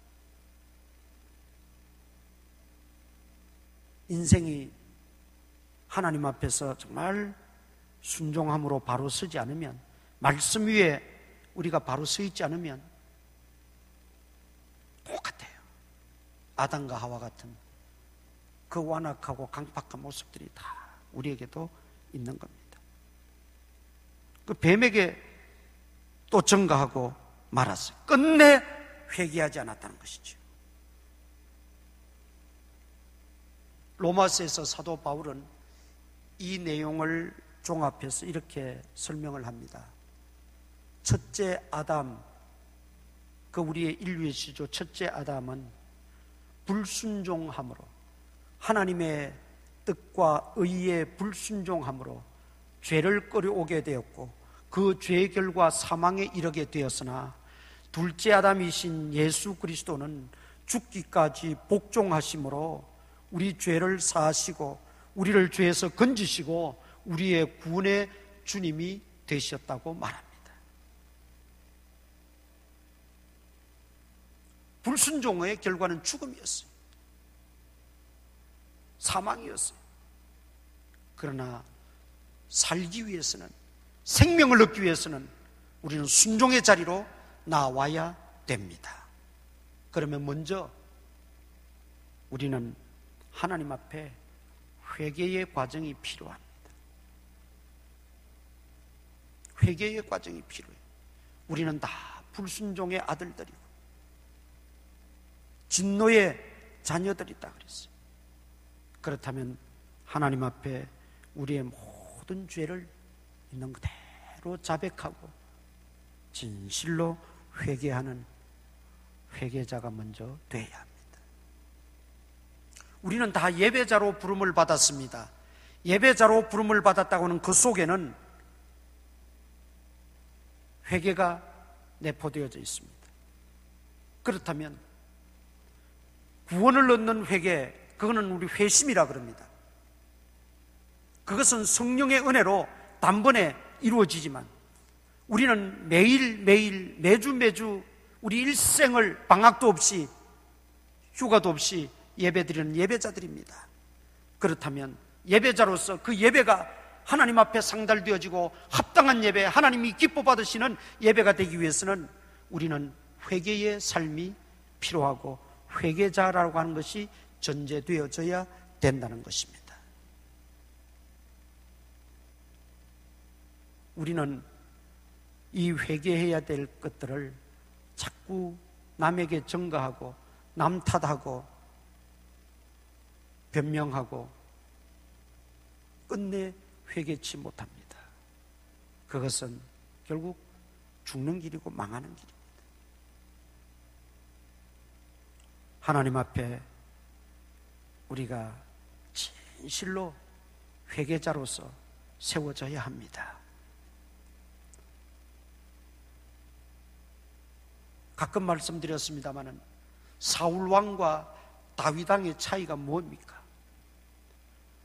인생이 하나님 앞에서 정말 순종함으로 바로 서지 않으면, 말씀 위에 우리가 바로 서 있지 않으면 똑같아요. 아담과 하와 같은 그 완악하고 강팍한 모습들이 다 우리에게도 있는 겁니다. 그 뱀에게 또 전가하고 말았어요. 끝내 회개하지 않았다는 것이죠. 로마서에서 사도 바울은 이 내용을 종합해서 이렇게 설명을 합니다. 첫째 아담, 그 우리의 인류의 시조 첫째 아담은 불순종함으로, 하나님의 뜻과 의에 불순종함으로 죄를 끌어오게 되었고, 그 죄의 결과 사망에 이르게 되었으나, 둘째 아담이신 예수 그리스도는 죽기까지 복종하심으로 우리 죄를 사하시고 우리를 죄에서 건지시고 우리의 구원의 주님이 되셨다고 말합니다. 불순종의 결과는 죽음이었어요. 사망이었어요. 그러나 살기 위해서는, 생명을 얻기 위해서는 우리는 순종의 자리로 나와야 됩니다. 그러면 먼저 우리는 하나님 앞에 회개의 과정이 필요합니다. 회개의 과정이 필요해요. 우리는 다 불순종의 아들들이고 진노의 자녀들이다 그랬어요. 그렇다면 하나님 앞에 우리의 모든 죄를 있는 그대로 자백하고 진실로 회개하는 회개자가 먼저 돼야 합니다. 우리는 다 예배자로 부름을 받았습니다. 예배자로 부름을 받았다고 하는 그 속에는 회개가 내포되어져 있습니다. 그렇다면 구원을 얻는 회개, 그거는 우리 회심이라 그럽니다. 그것은 성령의 은혜로 단번에 이루어지지만 우리는 매일매일 매주 우리 일생을 방학도 없이 휴가도 없이 예배드리는 예배자들입니다. 그렇다면 예배자로서 그 예배가 하나님 앞에 상달되어지고 합당한 예배, 하나님이 기뻐 받으시는 예배가 되기 위해서는 우리는 회개의 삶이 필요하고 회개자라고 하는 것이 전제되어져야 된다는 것입니다. 우리는 이 회개해야 될 것들을 자꾸 남에게 전가하고 남 탓하고 변명하고 끝내 회개치 못합니다. 그것은 결국 죽는 길이고 망하는 길입니다. 하나님 앞에 우리가 진실로 회개자로서 세워져야 합니다. 가끔 말씀드렸습니다마는 사울 왕과 다윗 왕의 차이가 뭡니까?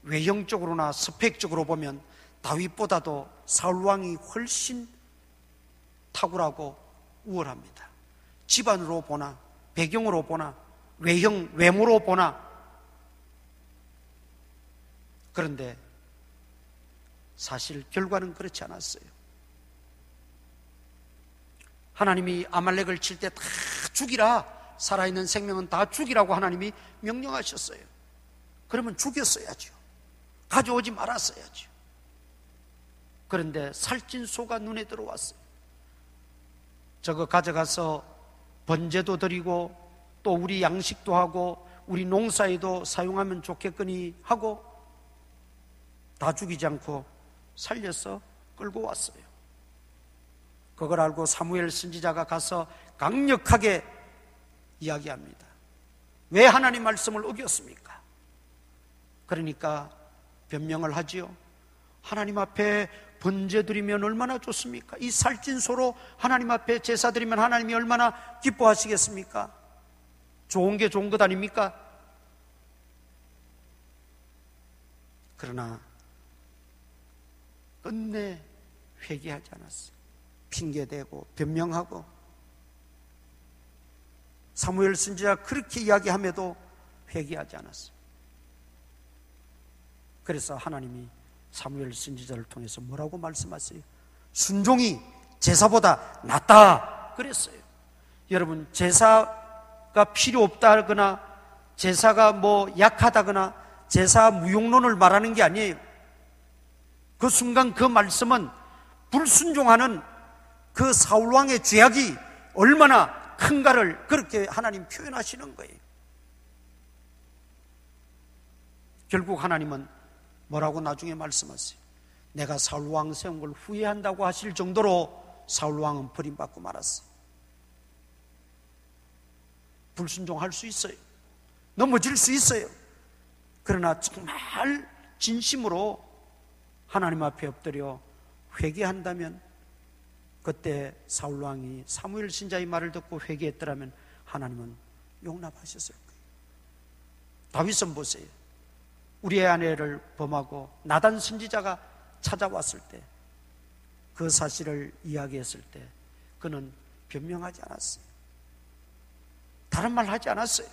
외형적으로나 스펙적으로 보면 다윗보다도 사울 왕이 훨씬 탁월하고 우월합니다. 집안으로 보나 배경으로 보나 외모로 보나. 그런데 사실 결과는 그렇지 않았어요. 하나님이 아말렉을 칠 때 다 죽이라, 살아있는 생명은 다 죽이라고 하나님이 명령하셨어요. 그러면 죽였어야죠. 가져오지 말았어야죠. 그런데 살찐 소가 눈에 들어왔어요. 저거 가져가서 번제도 드리고 또 우리 양식도 하고 우리 농사에도 사용하면 좋겠거니 하고 다 죽이지 않고 살려서 끌고 왔어요. 그걸 알고 사무엘 선지자가 가서 강력하게 이야기합니다. 왜 하나님 말씀을 어겼습니까? 그러니까 변명을 하지요. 하나님 앞에 번제 드리면 얼마나 좋습니까? 이 살찐 소로 하나님 앞에 제사 드리면 하나님이 얼마나 기뻐하시겠습니까? 좋은 게 좋은 것 아닙니까? 그러나 끝내 회개하지 않았어요. 핑계대고 변명하고 사무엘 선지자가 그렇게 이야기함에도 회개하지 않았어요. 그래서 하나님이 사무엘 선지자를 통해서 뭐라고 말씀하세요? 순종이 제사보다 낫다 그랬어요. 여러분, 제사가 필요 없다거나 제사가 뭐 약하다거나 제사 무용론을 말하는 게 아니에요. 그 순간 그 말씀은 불순종하는 그 사울왕의 죄악이 얼마나 큰가를 그렇게 하나님 표현하시는 거예요. 결국 하나님은 뭐라고 나중에 말씀하세요? 내가 사울왕 세운 걸 후회한다고 하실 정도로 사울왕은 버림받고 말았어요. 불순종할 수 있어요. 넘어질 수 있어요. 그러나 정말 진심으로 하나님 앞에 엎드려 회개한다면 그때 사울왕이 사무엘 선지자의 말을 듣고 회개했더라면 하나님은 용납하셨을 거예요. 다윗은 보세요. 우리의 아내를 범하고 나단 선지자가 찾아왔을 때 그 사실을 이야기했을 때 그는 변명하지 않았어요. 다른 말 하지 않았어요.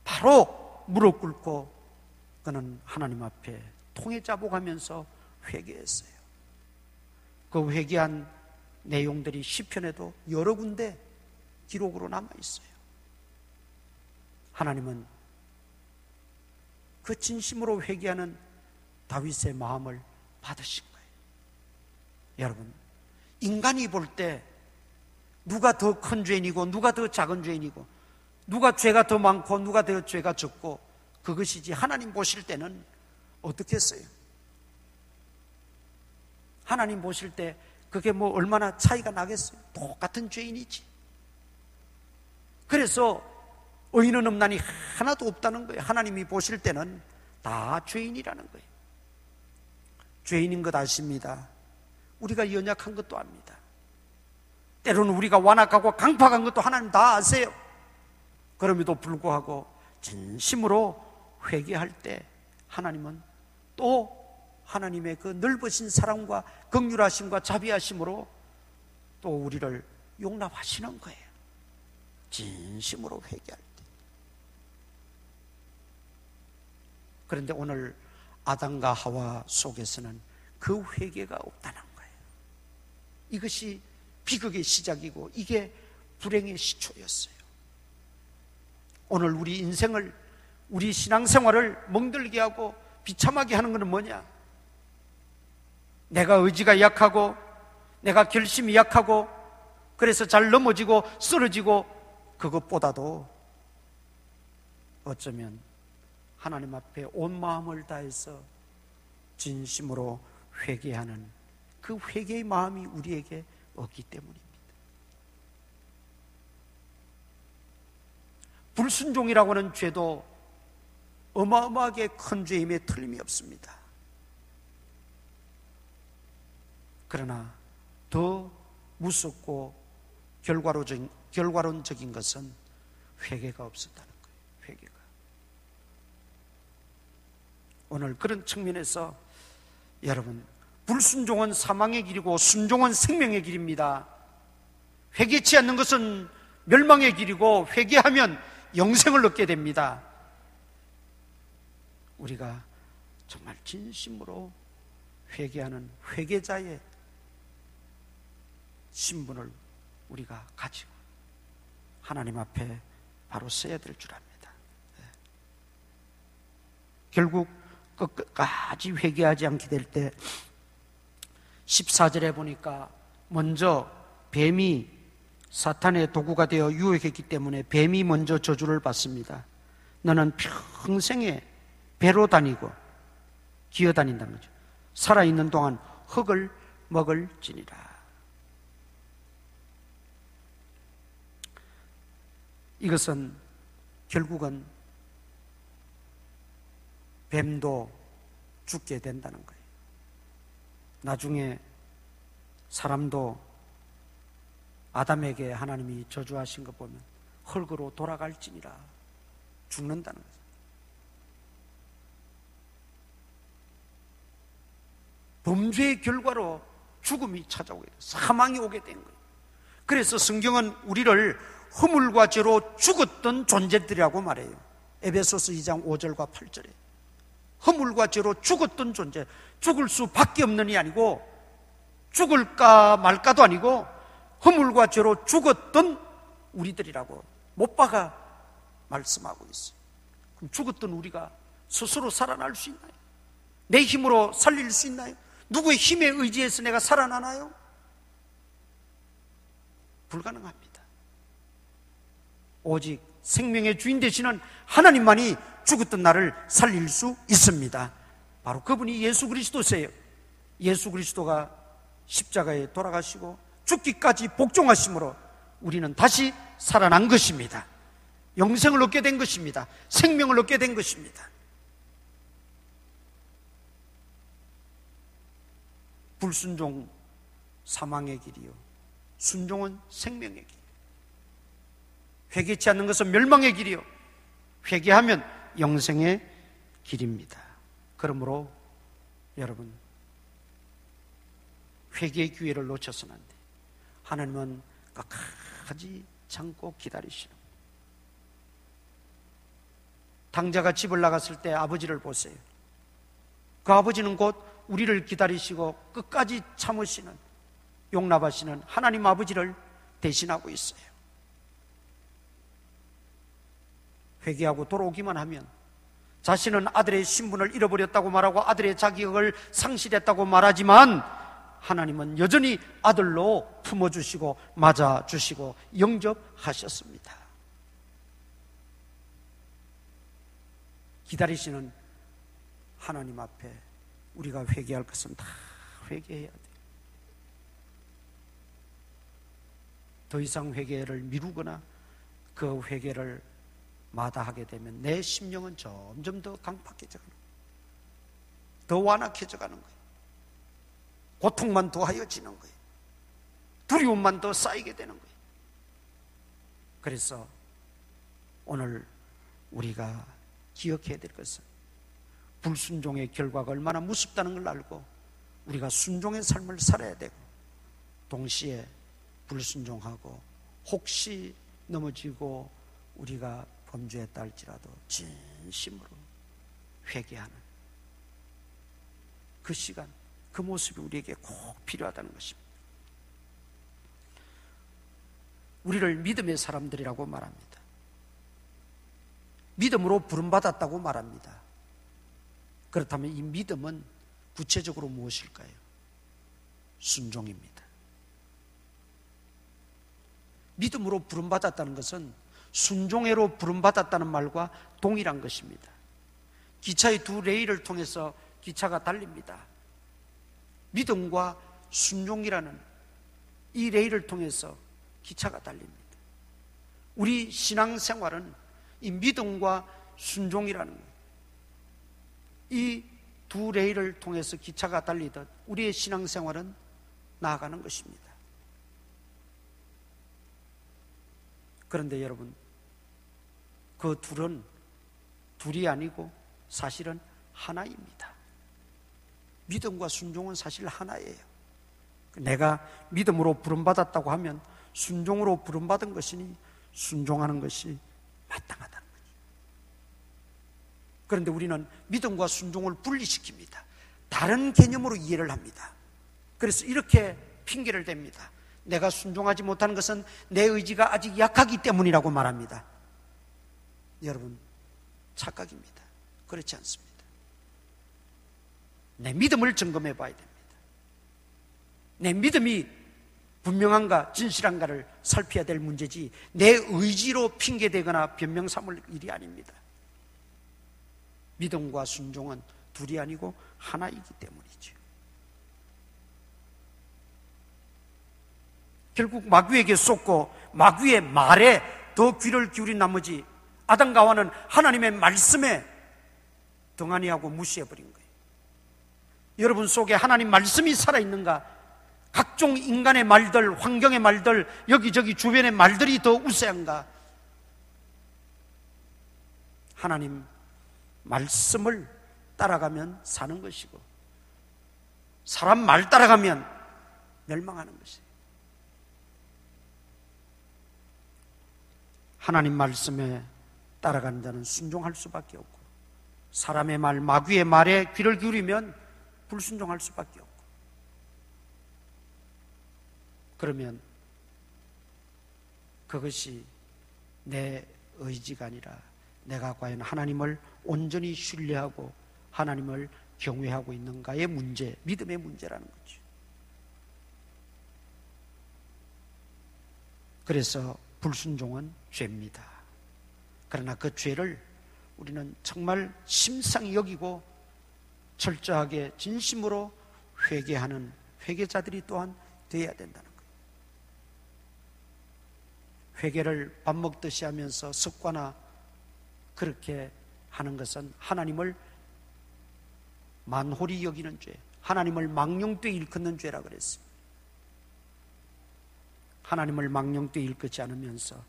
바로 무릎 꿇고 그는 하나님 앞에 통해 자복하면서 회개했어요. 그 회개한 내용들이 시편에도 여러 군데 기록으로 남아있어요. 하나님은 그 진심으로 회개하는 다윗의 마음을 받으신 거예요. 여러분, 인간이 볼 때 누가 더 큰 죄인이고 누가 더 작은 죄인이고 누가 죄가 더 많고 누가 더 죄가 적고 그것이지, 하나님 보실 때는 어떻게 했어요? 하나님 보실 때 그게 뭐 얼마나 차이가 나겠어요? 똑같은 죄인이지. 그래서 의인은 없나니 하나도 없다는 거예요. 하나님이 보실 때는 다 죄인이라는 거예요. 죄인인 것 아십니다. 우리가 연약한 것도 압니다. 때로는 우리가 완악하고 강팍한 것도 하나님 다 아세요. 그럼에도 불구하고 진심으로 회개할 때 하나님은 또 하나님의 그 넓으신 사랑과 긍휼하심과 자비하심으로 또 우리를 용납하시는 거예요. 진심으로 회개할 때. 그런데 오늘 아담과 하와 속에서는 그 회개가 없다는 거예요. 이것이 비극의 시작이고 이게 불행의 시초였어요. 오늘 우리 인생을, 우리 신앙생활을 멍들게 하고 비참하게 하는 것은 뭐냐? 내가 의지가 약하고 내가 결심이 약하고 그래서 잘 넘어지고 쓰러지고, 그것보다도 어쩌면 하나님 앞에 온 마음을 다해서 진심으로 회개하는 그 회개의 마음이 우리에게 없기 때문입니다. 불순종이라고 하는 죄도 어마어마하게 큰 죄임에 틀림이 없습니다. 그러나 더 무섭고 결과론적인 것은 회개가 없었다는 거예요. 회개가. 오늘 그런 측면에서 여러분, 불순종은 사망의 길이고 순종은 생명의 길입니다. 회개치 않는 것은 멸망의 길이고 회개하면 영생을 얻게 됩니다. 우리가 정말 진심으로 회개하는 회개자의 신분을 우리가 가지고 하나님 앞에 바로 서야 될 줄 압니다. 결국 끝까지 회개하지 않게 될 때 14절에 보니까 먼저 뱀이 사탄의 도구가 되어 유혹했기 때문에 뱀이 먼저 저주를 받습니다. 너는 평생에 배로 다니고 기어다닌다는 거죠. 살아있는 동안 흙을 먹을지니라. 이것은 결국은 뱀도 죽게 된다는 거예요. 나중에 사람도 아담에게 하나님이 저주하신 거 보면 흙으로 돌아갈지니라 죽는다는 거죠. 범죄의 결과로 죽음이 찾아오게 돼요. 사망이 오게 된 거예요. 그래서 성경은 우리를 허물과 죄로 죽었던 존재들이라고 말해요. 에베소서 2장 5절과 8절에 허물과 죄로 죽었던 존재, 죽을 수밖에 없는이 아니고 죽을까 말까도 아니고 허물과 죄로 죽었던 우리들이라고 못 박아 말씀하고 있어요. 그럼 죽었던 우리가 스스로 살아날 수 있나요? 내 힘으로 살릴 수 있나요? 누구의 힘에 의지해서 내가 살아나나요? 불가능합니다. 오직 생명의 주인 되시는 하나님만이 죽었던 나를 살릴 수 있습니다. 바로 그분이 예수 그리스도세요. 예수 그리스도가 십자가에 돌아가시고 죽기까지 복종하심으로 우리는 다시 살아난 것입니다. 영생을 얻게 된 것입니다. 생명을 얻게 된 것입니다. 불순종 사망의 길이요, 순종은 생명의 길. 회개치 않는 것은 멸망의 길이요, 회개하면 영생의 길입니다. 그러므로 여러분, 회개의 기회를 놓쳐서는 안 돼. 하나님은 끝까지 참고 기다리시는. 당자가 집을 나갔을 때 아버지를 보세요. 그 아버지는 곧 우리를 기다리시고 끝까지 참으시는, 용납하시는 하나님 아버지를 대신하고 있어요. 회개하고 돌아오기만 하면 자신은 아들의 신분을 잃어버렸다고 말하고 아들의 자격을 상실했다고 말하지만 하나님은 여전히 아들로 품어주시고 맞아주시고 영접하셨습니다. 기다리시는 하나님 앞에 우리가 회개할 것은 다 회개해야 돼요. 더 이상 회개를 미루거나 그 회개를 마다하게 되면 내 심령은 점점 더 강팍해져 가는 거예요. 더 완악해져 가는 거예요. 고통만 더하여지는 거예요. 두려움만 더 쌓이게 되는 거예요. 그래서 오늘 우리가 기억해야 될 것은 불순종의 결과가 얼마나 무섭다는 걸 알고 우리가 순종의 삶을 살아야 되고, 동시에 불순종하고 혹시 넘어지고 우리가 범죄했다 할지라도 진심으로 회개하는 그 시간, 그 모습이 우리에게 꼭 필요하다는 것입니다. 우리를 믿음의 사람들이라고 말합니다. 믿음으로 부름받았다고 말합니다. 그렇다면 이 믿음은 구체적으로 무엇일까요? 순종입니다. 믿음으로 부름받았다는 것은 순종회로 부름받았다는 말과 동일한 것입니다. 기차의 두 레일을 통해서 기차가 달립니다. 믿음과 순종이라는 이 레일을 통해서 기차가 달립니다. 우리 신앙생활은 이 믿음과 순종이라는 이 두 레일을 통해서 기차가 달리듯 우리의 신앙생활은 나아가는 것입니다. 그런데 여러분, 그 둘이 아니고 사실은 하나입니다. 믿음과 순종은 사실 하나예요. 내가 믿음으로 부름받았다고 하면 순종으로 부름받은 것이니 순종하는 것이 마땅하다는 거죠. 그런데 우리는 믿음과 순종을 분리시킵니다. 다른 개념으로 이해를 합니다. 그래서 이렇게 핑계를 댑니다. 내가 순종하지 못하는 것은 내 의지가 아직 약하기 때문이라고 말합니다. 여러분, 착각입니다. 그렇지 않습니다. 내 믿음을 점검해 봐야 됩니다. 내 믿음이 분명한가 진실한가를 살펴야 될 문제지 내 의지로 핑계대거나 변명 삼을 일이 아닙니다. 믿음과 순종은 둘이 아니고 하나이기 때문이죠. 결국 마귀에게 쏟고 마귀의 말에 더 귀를 기울인 나머지 아담과 하와는 하나님의 말씀에 등한히하고 무시해버린 거예요. 여러분 속에 하나님 말씀이 살아있는가? 각종 인간의 말들, 환경의 말들, 여기저기 주변의 말들이 더 우세한가? 하나님 말씀을 따라가면 사는 것이고 사람 말 따라가면 멸망하는 것이에요. 하나님 말씀에 따라가는 자는 순종할 수밖에 없고 사람의 말, 마귀의 말에 귀를 기울이면 불순종할 수밖에 없고 그러면 그것이 내 의지가 아니라 내가 과연 하나님을 온전히 신뢰하고 하나님을 경외하고 있는가의 문제, 믿음의 문제라는 거죠. 그래서 불순종은 죄입니다. 그러나 그 죄를 우리는 정말 심상히 여기고 철저하게 진심으로 회개하는 회개자들이 또한 되어야 된다는 거예요. 회개를 밥 먹듯이 하면서 습관화 그렇게 하는 것은 하나님을 만홀히 여기는 죄, 하나님을 망령되이 일컫는 죄라 그랬습니다. 하나님을 망령되이 일컫지 않으면서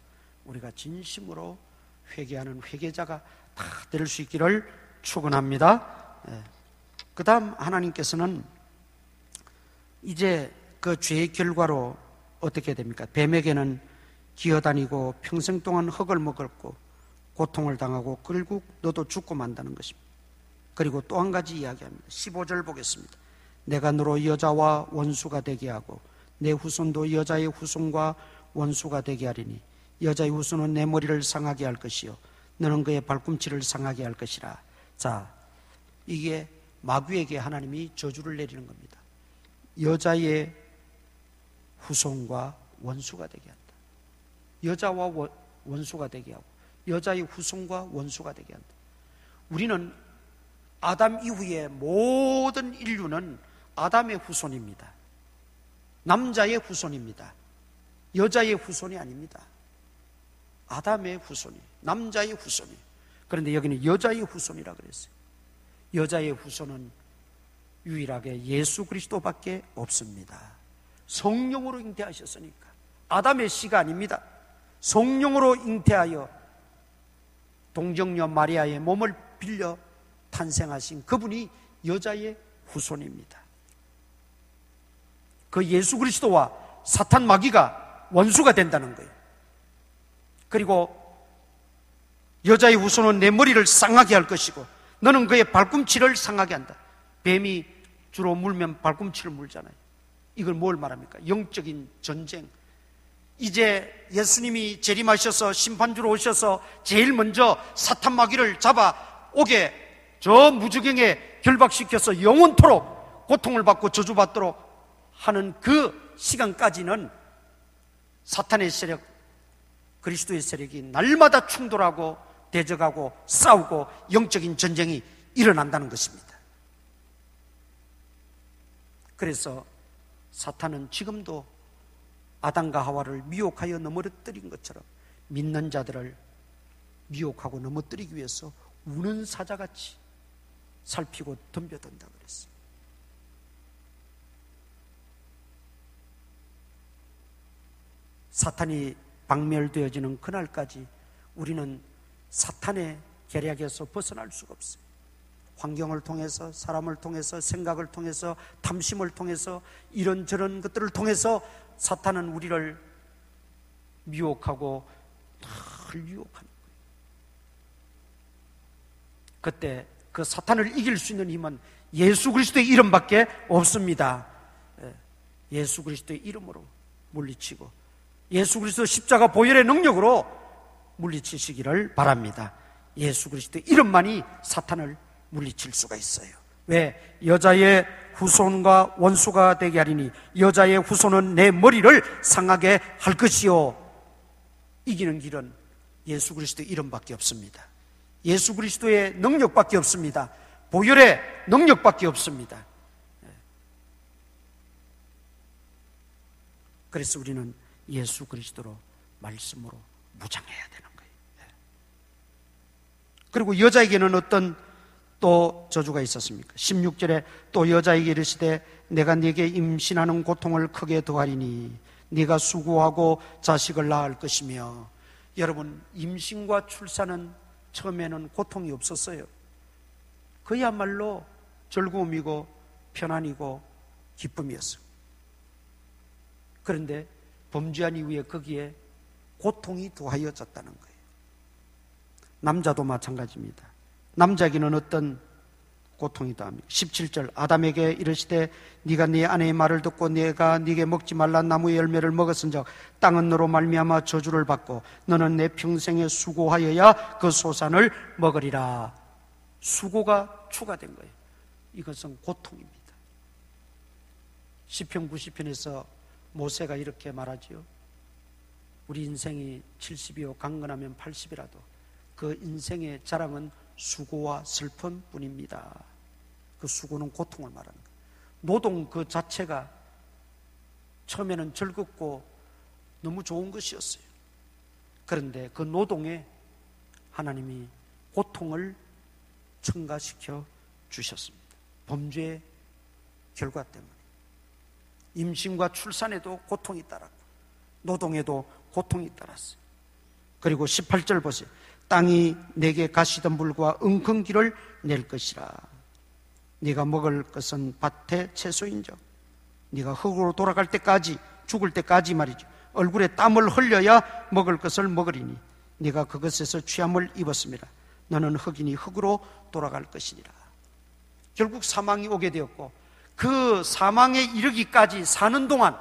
우리가 진심으로 회개하는 회개자가 다 될 수 있기를 축원합니다. 그 다음 하나님께서는 이제 그 죄의 결과로 어떻게 됩니까? 뱀에게는 기어다니고 평생 동안 흙을 먹었고 고통을 당하고 결국 너도 죽고 만다는 것입니다. 그리고 또 한 가지 이야기합니다. 15절 보겠습니다. 내가 너로 여자와 원수가 되게 하고 내 후손도 여자의 후손과 원수가 되게 하리니 여자의 후손은 내 머리를 상하게 할 것이요 너는 그의 발꿈치를 상하게 할 것이라. 자, 이게 마귀에게 하나님이 저주를 내리는 겁니다. 여자의 후손과 원수가 되게 한다. 여자와 원수가 되게 하고 여자의 후손과 원수가 되게 한다. 우리는 아담 이후의 모든 인류는 아담의 후손입니다. 남자의 후손입니다. 여자의 후손이 아닙니다. 아담의 후손이, 남자의 후손이. 그런데 여기는 여자의 후손이라 그랬어요. 여자의 후손은 유일하게 예수 그리스도밖에 없습니다. 성령으로 잉태하셨으니까. 아담의 씨가 아닙니다. 성령으로 잉태하여 동정녀 마리아의 몸을 빌려 탄생하신 그분이 여자의 후손입니다. 그 예수 그리스도와 사탄 마귀가 원수가 된다는 거예요. 그리고 여자의 후손은 내 머리를 상하게 할 것이고 너는 그의 발꿈치를 상하게 한다. 뱀이 주로 물면 발꿈치를 물잖아요. 이걸 뭘 말합니까? 영적인 전쟁. 이제 예수님이 재림하셔서 심판주로 오셔서 제일 먼저 사탄 마귀를 잡아 오게 저 무지경에 결박시켜서 영원토록 고통을 받고 저주받도록 하는 그 시간까지는 사탄의 세력, 그리스도의 세력이 날마다 충돌하고 대적하고 싸우고 영적인 전쟁이 일어난다는 것입니다. 그래서 사탄은 지금도 아담과 하와를 미혹하여 넘어뜨린 것처럼 믿는 자들을 미혹하고 넘어뜨리기 위해서 우는 사자같이 살피고 덤벼든다 그랬어요. 사탄이 박멸되어지는 그날까지 우리는 사탄의 계략에서 벗어날 수가 없어요. 환경을 통해서, 사람을 통해서, 생각을 통해서, 탐심을 통해서, 이런저런 것들을 통해서 사탄은 우리를 미혹하고 늘 유혹하는 거예요. 그때 그 사탄을 이길 수 있는 힘은 예수 그리스도의 이름밖에 없습니다. 예수 그리스도의 이름으로 물리치고 예수 그리스도 십자가 보혈의 능력으로 물리치시기를 바랍니다. 예수 그리스도의 이름만이 사탄을 물리칠 수가 있어요. 왜? 여자의 후손과 원수가 되게 하리니 여자의 후손은 내 머리를 상하게 할 것이요. 이기는 길은 예수 그리스도의 이름밖에 없습니다. 예수 그리스도의 능력밖에 없습니다. 보혈의 능력밖에 없습니다. 그래서 우리는 예수 그리스도로 말씀으로 무장해야 되는 거예요. 그리고 여자에게는 어떤 또 저주가 있었습니까? 16절에 또 여자에게 이르시되 내가 네게 임신하는 고통을 크게 더하리니 네가 수고하고 자식을 낳을 것이며. 여러분, 임신과 출산은 처음에는 고통이 없었어요. 그야말로 즐거움이고 편안이고 기쁨이었어요. 그런데 범죄한 이후에 거기에 고통이 더하여졌다는 거예요. 남자도 마찬가지입니다. 남자에게는 어떤 고통이 더합니까? 17절 아담에게 이르시되 네가 네 아내의 말을 듣고 내가 네게 먹지 말란 나무의 열매를 먹었은즉 땅은 너로 말미암아 저주를 받고 너는 내 평생에 수고하여야 그 소산을 먹으리라. 수고가 추가된 거예요. 이것은 고통입니다. 시편 90편에서 모세가 이렇게 말하지요. 우리 인생이 70이요 강건하면 80이라도 그 인생의 자랑은 수고와 슬픔 뿐입니다. 그 수고는 고통을 말하는 거예요. 노동 그 자체가 처음에는 즐겁고 너무 좋은 것이었어요. 그런데 그 노동에 하나님이 고통을 첨가시켜 주셨습니다. 범죄의 결과 때문에. 임신과 출산에도 고통이 따랐고 노동에도 고통이 따랐어요. 그리고 18절 보세요. 땅이 내게 가시덤불과 은근기를 낼 것이라. 네가 먹을 것은 밭의 채소인즉 네가 흙으로 돌아갈 때까지, 죽을 때까지 말이죠, 얼굴에 땀을 흘려야 먹을 것을 먹으리니 네가 그것에서 취함을 입었습니다. 너는 흙이니 흙으로 돌아갈 것이니라. 결국 사망이 오게 되었고 그 사망에 이르기까지 사는 동안,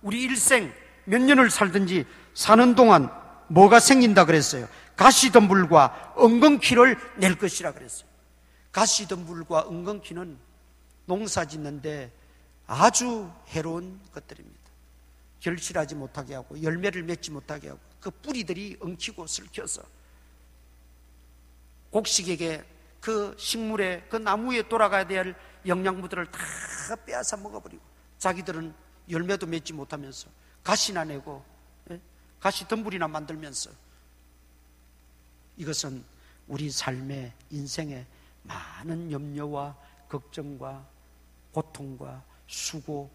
우리 일생 몇 년을 살든지 사는 동안 뭐가 생긴다 그랬어요? 가시덤불과 은근키를 낼 것이라 그랬어요. 가시덤불과 은근키는 농사 짓는데 아주 해로운 것들입니다. 결실하지 못하게 하고 열매를 맺지 못하게 하고 그 뿌리들이 엉키고 슬켜서 곡식에게 그 식물에, 그 나무에 돌아가야 될 영양분들을 다 빼앗아 먹어버리고 자기들은 열매도 맺지 못하면서 가시나 내고 가시덤불이나 만들면서, 이것은 우리 삶의 인생의 많은 염려와 걱정과 고통과 수고,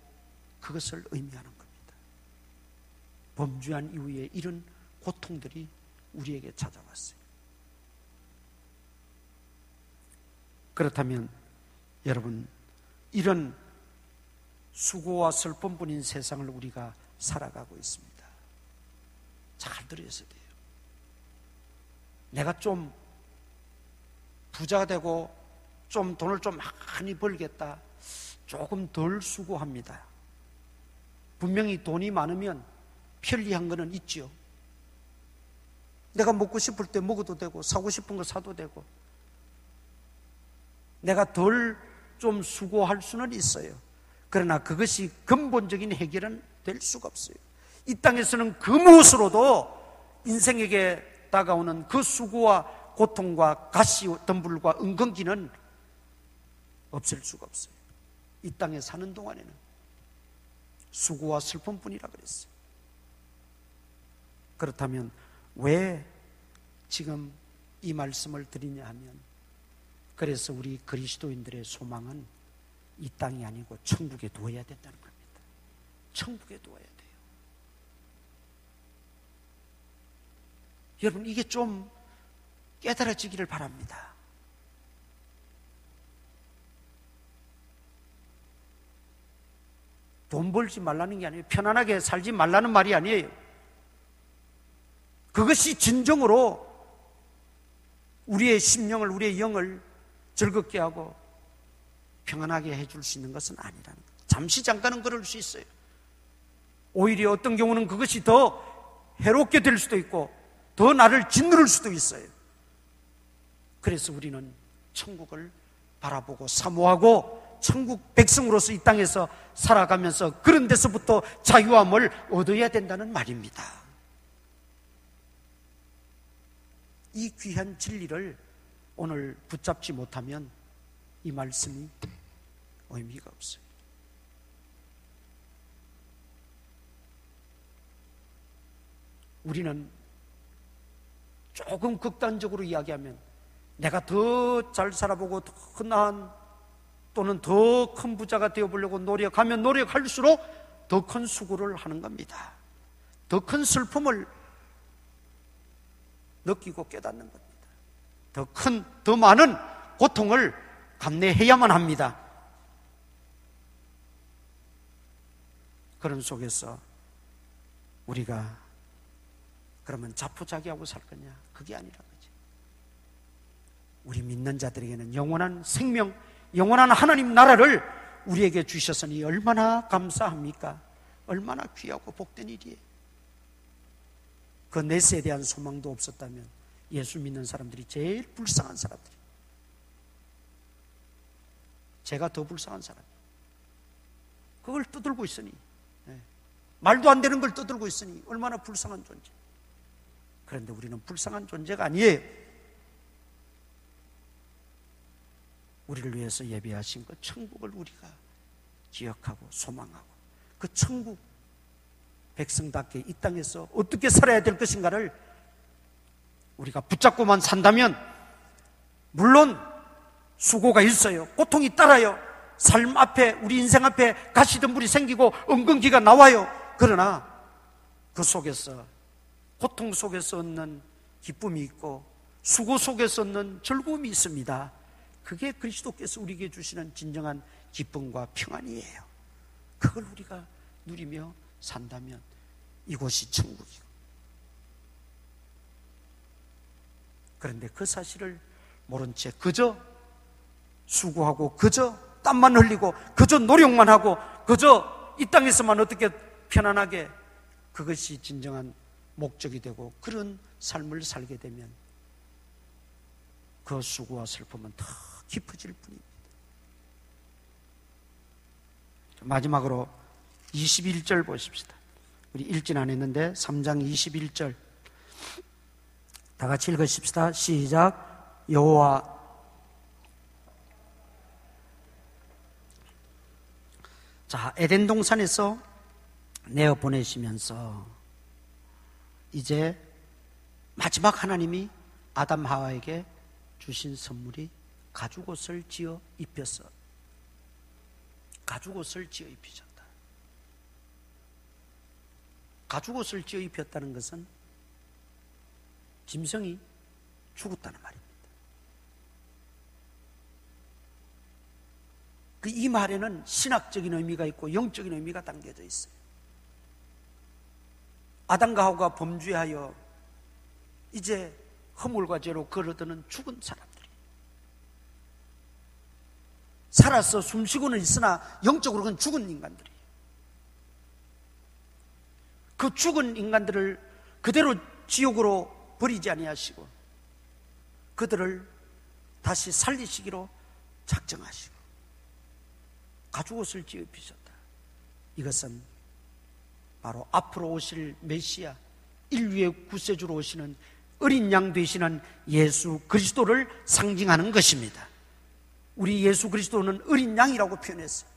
그것을 의미하는 겁니다. 범죄한 이후에 이런 고통들이 우리에게 찾아왔어요. 그렇다면 여러분, 이런 수고와 슬픔뿐인 세상을 우리가 살아가고 있습니다. 잘 들으셔야 돼요. 내가 좀 부자가 되고 좀 돈을 좀 많이 벌겠다, 조금 덜 수고합니다. 분명히 돈이 많으면 편리한 거는 있지요. 내가 먹고 싶을 때 먹어도 되고 사고 싶은 거 사도 되고, 내가 덜 좀 수고할 수는 있어요. 그러나 그것이 근본적인 해결은 될 수가 없어요. 이 땅에서는 그 무엇으로도 인생에게 다가오는 그 수고와 고통과 가시 덤불과 은근기는 없앨 수가 없어요. 이 땅에 사는 동안에는 수고와 슬픔뿐이라 그랬어요. 그렇다면 왜 지금 이 말씀을 드리냐 하면, 그래서 우리 그리스도인들의 소망은 이 땅이 아니고 천국에 두어야 된다는 겁니다. 천국에 두어야 돼요. 여러분, 이게 좀 깨달아지기를 바랍니다. 돈 벌지 말라는 게 아니에요. 편안하게 살지 말라는 말이 아니에요. 그것이 진정으로 우리의 심령을, 우리의 영을 즐겁게 하고 평안하게 해줄 수 있는 것은 아니라는 거예요. 잠시 잠깐은 그럴 수 있어요. 오히려 어떤 경우는 그것이 더 해롭게 될 수도 있고 더 나를 짓누를 수도 있어요. 그래서 우리는 천국을 바라보고 사모하고 천국 백성으로서 이 땅에서 살아가면서 그런 데서부터 자유함을 얻어야 된다는 말입니다. 이 귀한 진리를 오늘 붙잡지 못하면 이 말씀이 의미가 없어요. 우리는 조금 극단적으로 이야기하면 내가 더 잘 살아보고 더 나은 또는 더 큰 부자가 되어보려고 노력하면 노력할수록 더 큰 수고를 하는 겁니다. 더 큰 슬픔을 느끼고 깨닫는 겁니다. 더 많은 고통을 감내해야만 합니다. 그런 속에서 우리가 그러면 자포자기하고 살 거냐? 그게 아니라 거지. 우리 믿는 자들에게는 영원한 생명, 영원한 하나님 나라를 우리에게 주셨으니 얼마나 감사합니까? 얼마나 귀하고 복된 일이에요. 그 넷에 대한 소망도 없었다면 예수 믿는 사람들이 제일 불쌍한 사람들이에요. 제가 더 불쌍한 사람이에요. 그걸 떠들고 있으니, 말도 안 되는 걸 떠들고 있으니 얼마나 불쌍한 존재. 그런데 우리는 불쌍한 존재가 아니에요. 우리를 위해서 예비하신 그 천국을 우리가 기억하고 소망하고 그 천국 백성답게 이 땅에서 어떻게 살아야 될 것인가를 우리가 붙잡고만 산다면 물론 수고가 있어요. 고통이 따라요. 삶 앞에, 우리 인생 앞에 가시덤불이 생기고 엉겅기가 나와요. 그러나 그 속에서, 고통 속에서 얻는 기쁨이 있고 수고 속에서 얻는 즐거움이 있습니다. 그게 그리스도께서 우리에게 주시는 진정한 기쁨과 평안이에요. 그걸 우리가 누리며 산다면 이곳이 천국이고, 그런데 그 사실을 모른 채 그저 수고하고 그저 땀만 흘리고 그저 노력만 하고 그저 이 땅에서만 어떻게 편안하게, 그것이 진정한 목적이 되고 그런 삶을 살게 되면 그 수고와 슬픔은 더 깊어질 뿐입니다. 마지막으로 21절 보십시다. 우리 읽진 않았는데 3장 21절 다 같이 읽으십시다. 시작. 여호와 자, 에덴 동산에서 내어 보내시면서 이제 마지막 하나님이 아담 하와에게 주신 선물이 가죽옷을 지어 입혔어. 가죽옷을 지어 입히셨다. 가죽옷을 지어 입혔다는 것은 짐승이 죽었다는 말입니다. 이 말에는 신학적인 의미가 있고 영적인 의미가 담겨져 있어요. 아담과 하와가 범죄하여 이제 허물과 죄로 걸어드는 죽은 사람들이, 살아서 숨쉬고는 있으나 영적으로는 죽은 인간들이, 그 죽은 인간들을 그대로 지옥으로 버리지 아니하시고 그들을 다시 살리시기로 작정하시고 가죽옷을 지어 입히셨다. 이것은 바로 앞으로 오실 메시아, 인류의 구세주로 오시는 어린 양 되시는 예수 그리스도를 상징하는 것입니다. 우리 예수 그리스도는 어린 양이라고 표현했어요.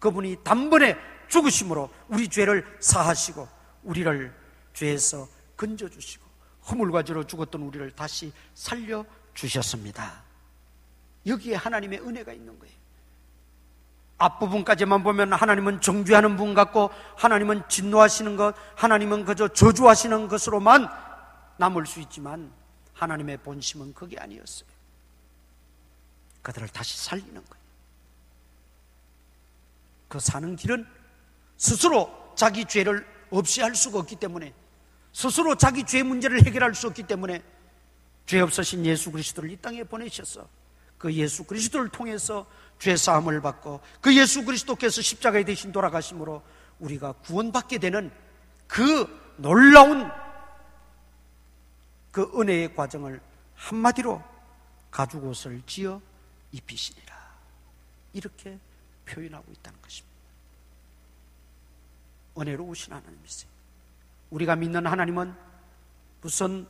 그분이 단번에 죽으심으로 우리 죄를 사하시고 우리를 죄에서 건져주시고 허물과 죄로 죽었던 우리를 다시 살려주셨습니다. 여기에 하나님의 은혜가 있는 거예요. 앞부분까지만 보면 하나님은 정죄하는 분 같고 하나님은 진노하시는 것, 하나님은 그저 저주하시는 것으로만 남을 수 있지만 하나님의 본심은 그게 아니었어요. 그들을 다시 살리는 거예요. 그 사는 길은 스스로 자기 죄를 없이 할 수가 없기 때문에, 스스로 자기 죄 문제를 해결할 수 없기 때문에 죄 없으신 예수 그리스도를 이 땅에 보내셔서 그 예수 그리스도를 통해서 죄 사함을 받고 그 예수 그리스도께서 십자가에 대신 돌아가심으로 우리가 구원받게 되는 그 놀라운 그 은혜의 과정을 한마디로 가죽옷을 지어 입히시니라. 이렇게 표현하고 있다는 것입니다. 은혜로우신 하나님이세요. 우리가 믿는 하나님은 무슨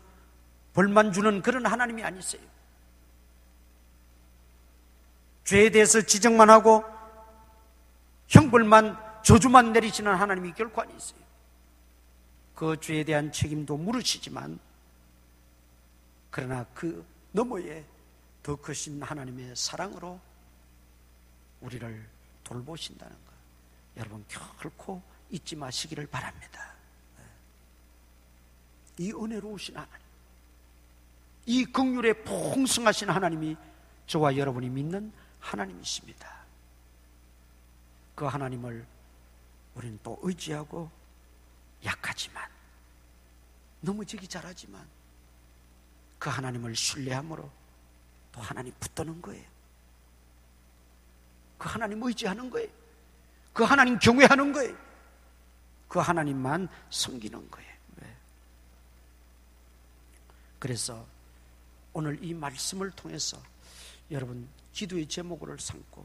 벌만 주는 그런 하나님이 아니세요. 죄에 대해서 지적만 하고 형벌만, 저주만 내리시는 하나님이 결코 아니세요. 그 죄에 대한 책임도 물으시지만, 그러나 그 너머에 더 크신 하나님의 사랑으로 우리를 돌보신다는 것, 여러분 결코 잊지 마시기를 바랍니다. 이 은혜로우신 하나님, 이 긍휼에 풍성하신 하나님이 저와 여러분이 믿는 하나님이십니다. 그 하나님을 우리는 또 의지하고 약하지만, 넘어지기 잘하지만 그 하나님을 신뢰함으로 또 하나님 붙드는 거예요. 그 하나님 의지하는 거예요. 그 하나님 경외하는 거예요. 그 하나님만 섬기는 거예요. 그래서 오늘 이 말씀을 통해서 여러분 기도의 제목을 삼고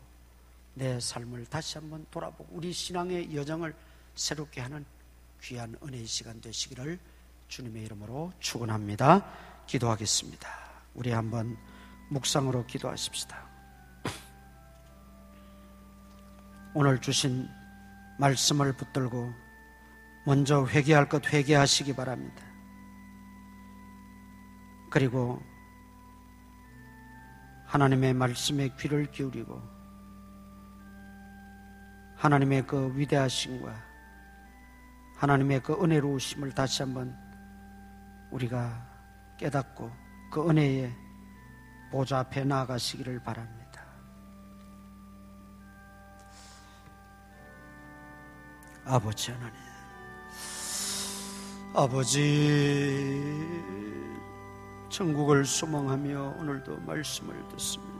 내 삶을 다시 한번 돌아보고 우리 신앙의 여정을 새롭게 하는 귀한 은혜의 시간 되시기를 주님의 이름으로 축원합니다. 기도하겠습니다. 우리 한번 묵상으로 기도하십시다. 오늘 주신 말씀을 붙들고 먼저 회개할 것 회개하시기 바랍니다. 그리고 하나님의 말씀에 귀를 기울이고 하나님의 그 위대하심과 하나님의 그 은혜로우심을 다시 한번 우리가 깨닫고 그 은혜의 보좌 앞에 나아가시기를 바랍니다. 아버지 하나님, 아버지, 천국을 소망하며 오늘도 말씀을 듣습니다.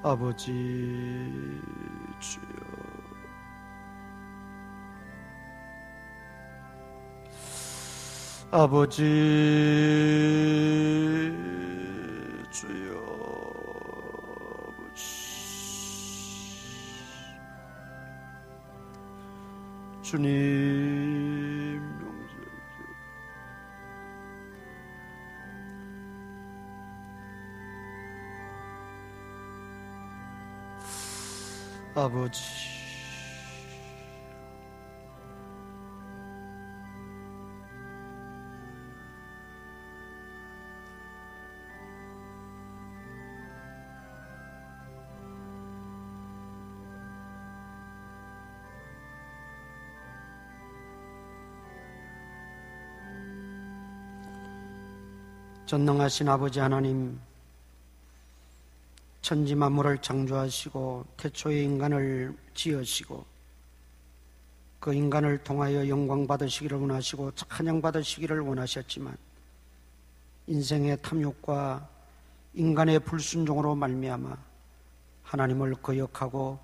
아버지 주여, 아버지 주여, 주님 용서해 아버지, 전능하신 아버지 하나님, 천지 만물을 창조하시고 태초에 인간을 지으시고 그 인간을 통하여 영광 받으시기를 원하시고 찬양 받으시기를 원하셨지만 인생의 탐욕과 인간의 불순종으로 말미암아 하나님을 거역하고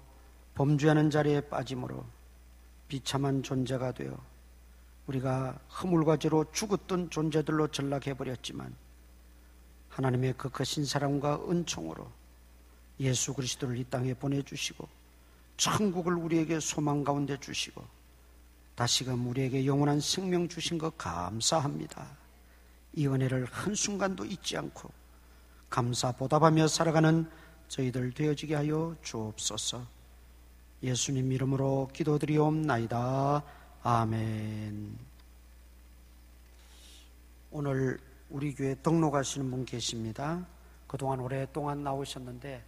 범죄하는 자리에 빠짐으로 비참한 존재가 되어 우리가 허물과 죄로 죽었던 존재들로 전락해버렸지만 하나님의 그 크신 사랑과 은총으로 예수 그리스도를 이 땅에 보내주시고 천국을 우리에게 소망 가운데 주시고 다시금 우리에게 영원한 생명 주신 것 감사합니다. 이 은혜를 한순간도 잊지 않고 감사 보답하며 살아가는 저희들 되어지게 하여 주옵소서. 예수님 이름으로 기도드리옵나이다. 아멘. 오늘 우리 교회 등록하시는 분 계십니다. 그동안 오랫동안 나오셨는데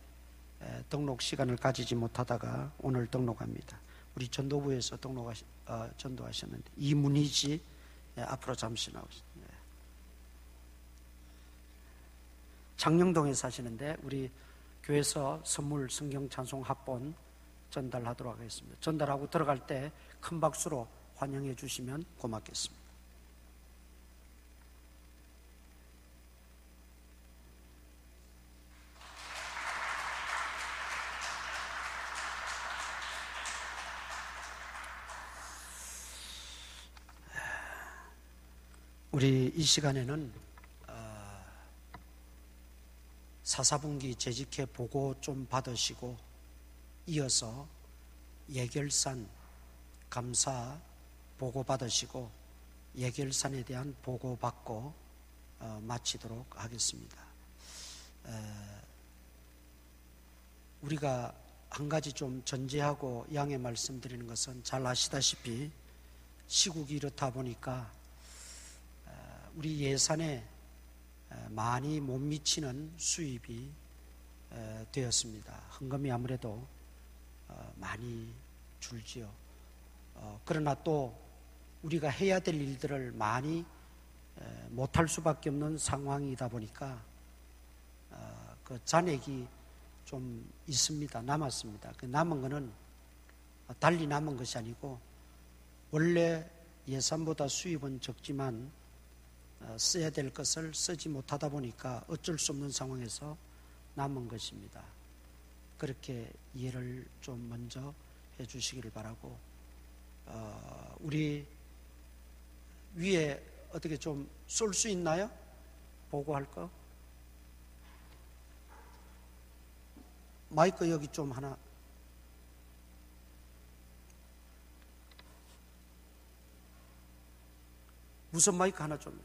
등록 시간을 가지지 못하다가 오늘 등록합니다. 우리 전도부에서 전도하셨는데 이문희지 앞으로 잠시 나오셨습니다. 장영동에 사시는데 우리 교회에서 선물 성경 찬송 합본 전달하도록 하겠습니다. 전달하고 들어갈 때 큰 박수로 환영해 주시면 고맙겠습니다. 우리 이 시간에는 사사분기 재직회 보고 좀 받으시고 이어서 예결산 감사 보고 받으시고 예결산에 대한 보고 받고 마치도록 하겠습니다. 우리가 한 가지 좀 전제하고 양해 말씀드리는 것은 잘 아시다시피 시국이 이렇다 보니까 우리 예산에 많이 못 미치는 수입이 되었습니다. 헌금이 아무래도 많이 줄지요. 그러나 또 우리가 해야 될 일들을 많이 못할 수밖에 없는 상황이다 보니까 그 잔액이 좀 있습니다. 남았습니다. 그 남은 거는 달리 남은 것이 아니고 원래 예산보다 수입은 적지만 써야 될 것을 쓰지 못하다 보니까 어쩔 수 없는 상황에서 남은 것입니다. 그렇게 이해를 좀 먼저 해 주시기를 바라고, 우리 위에 어떻게 좀 쏠 수 있나요? 보고할 거? 마이크 여기 좀 하나. 무선 마이크 하나 좀.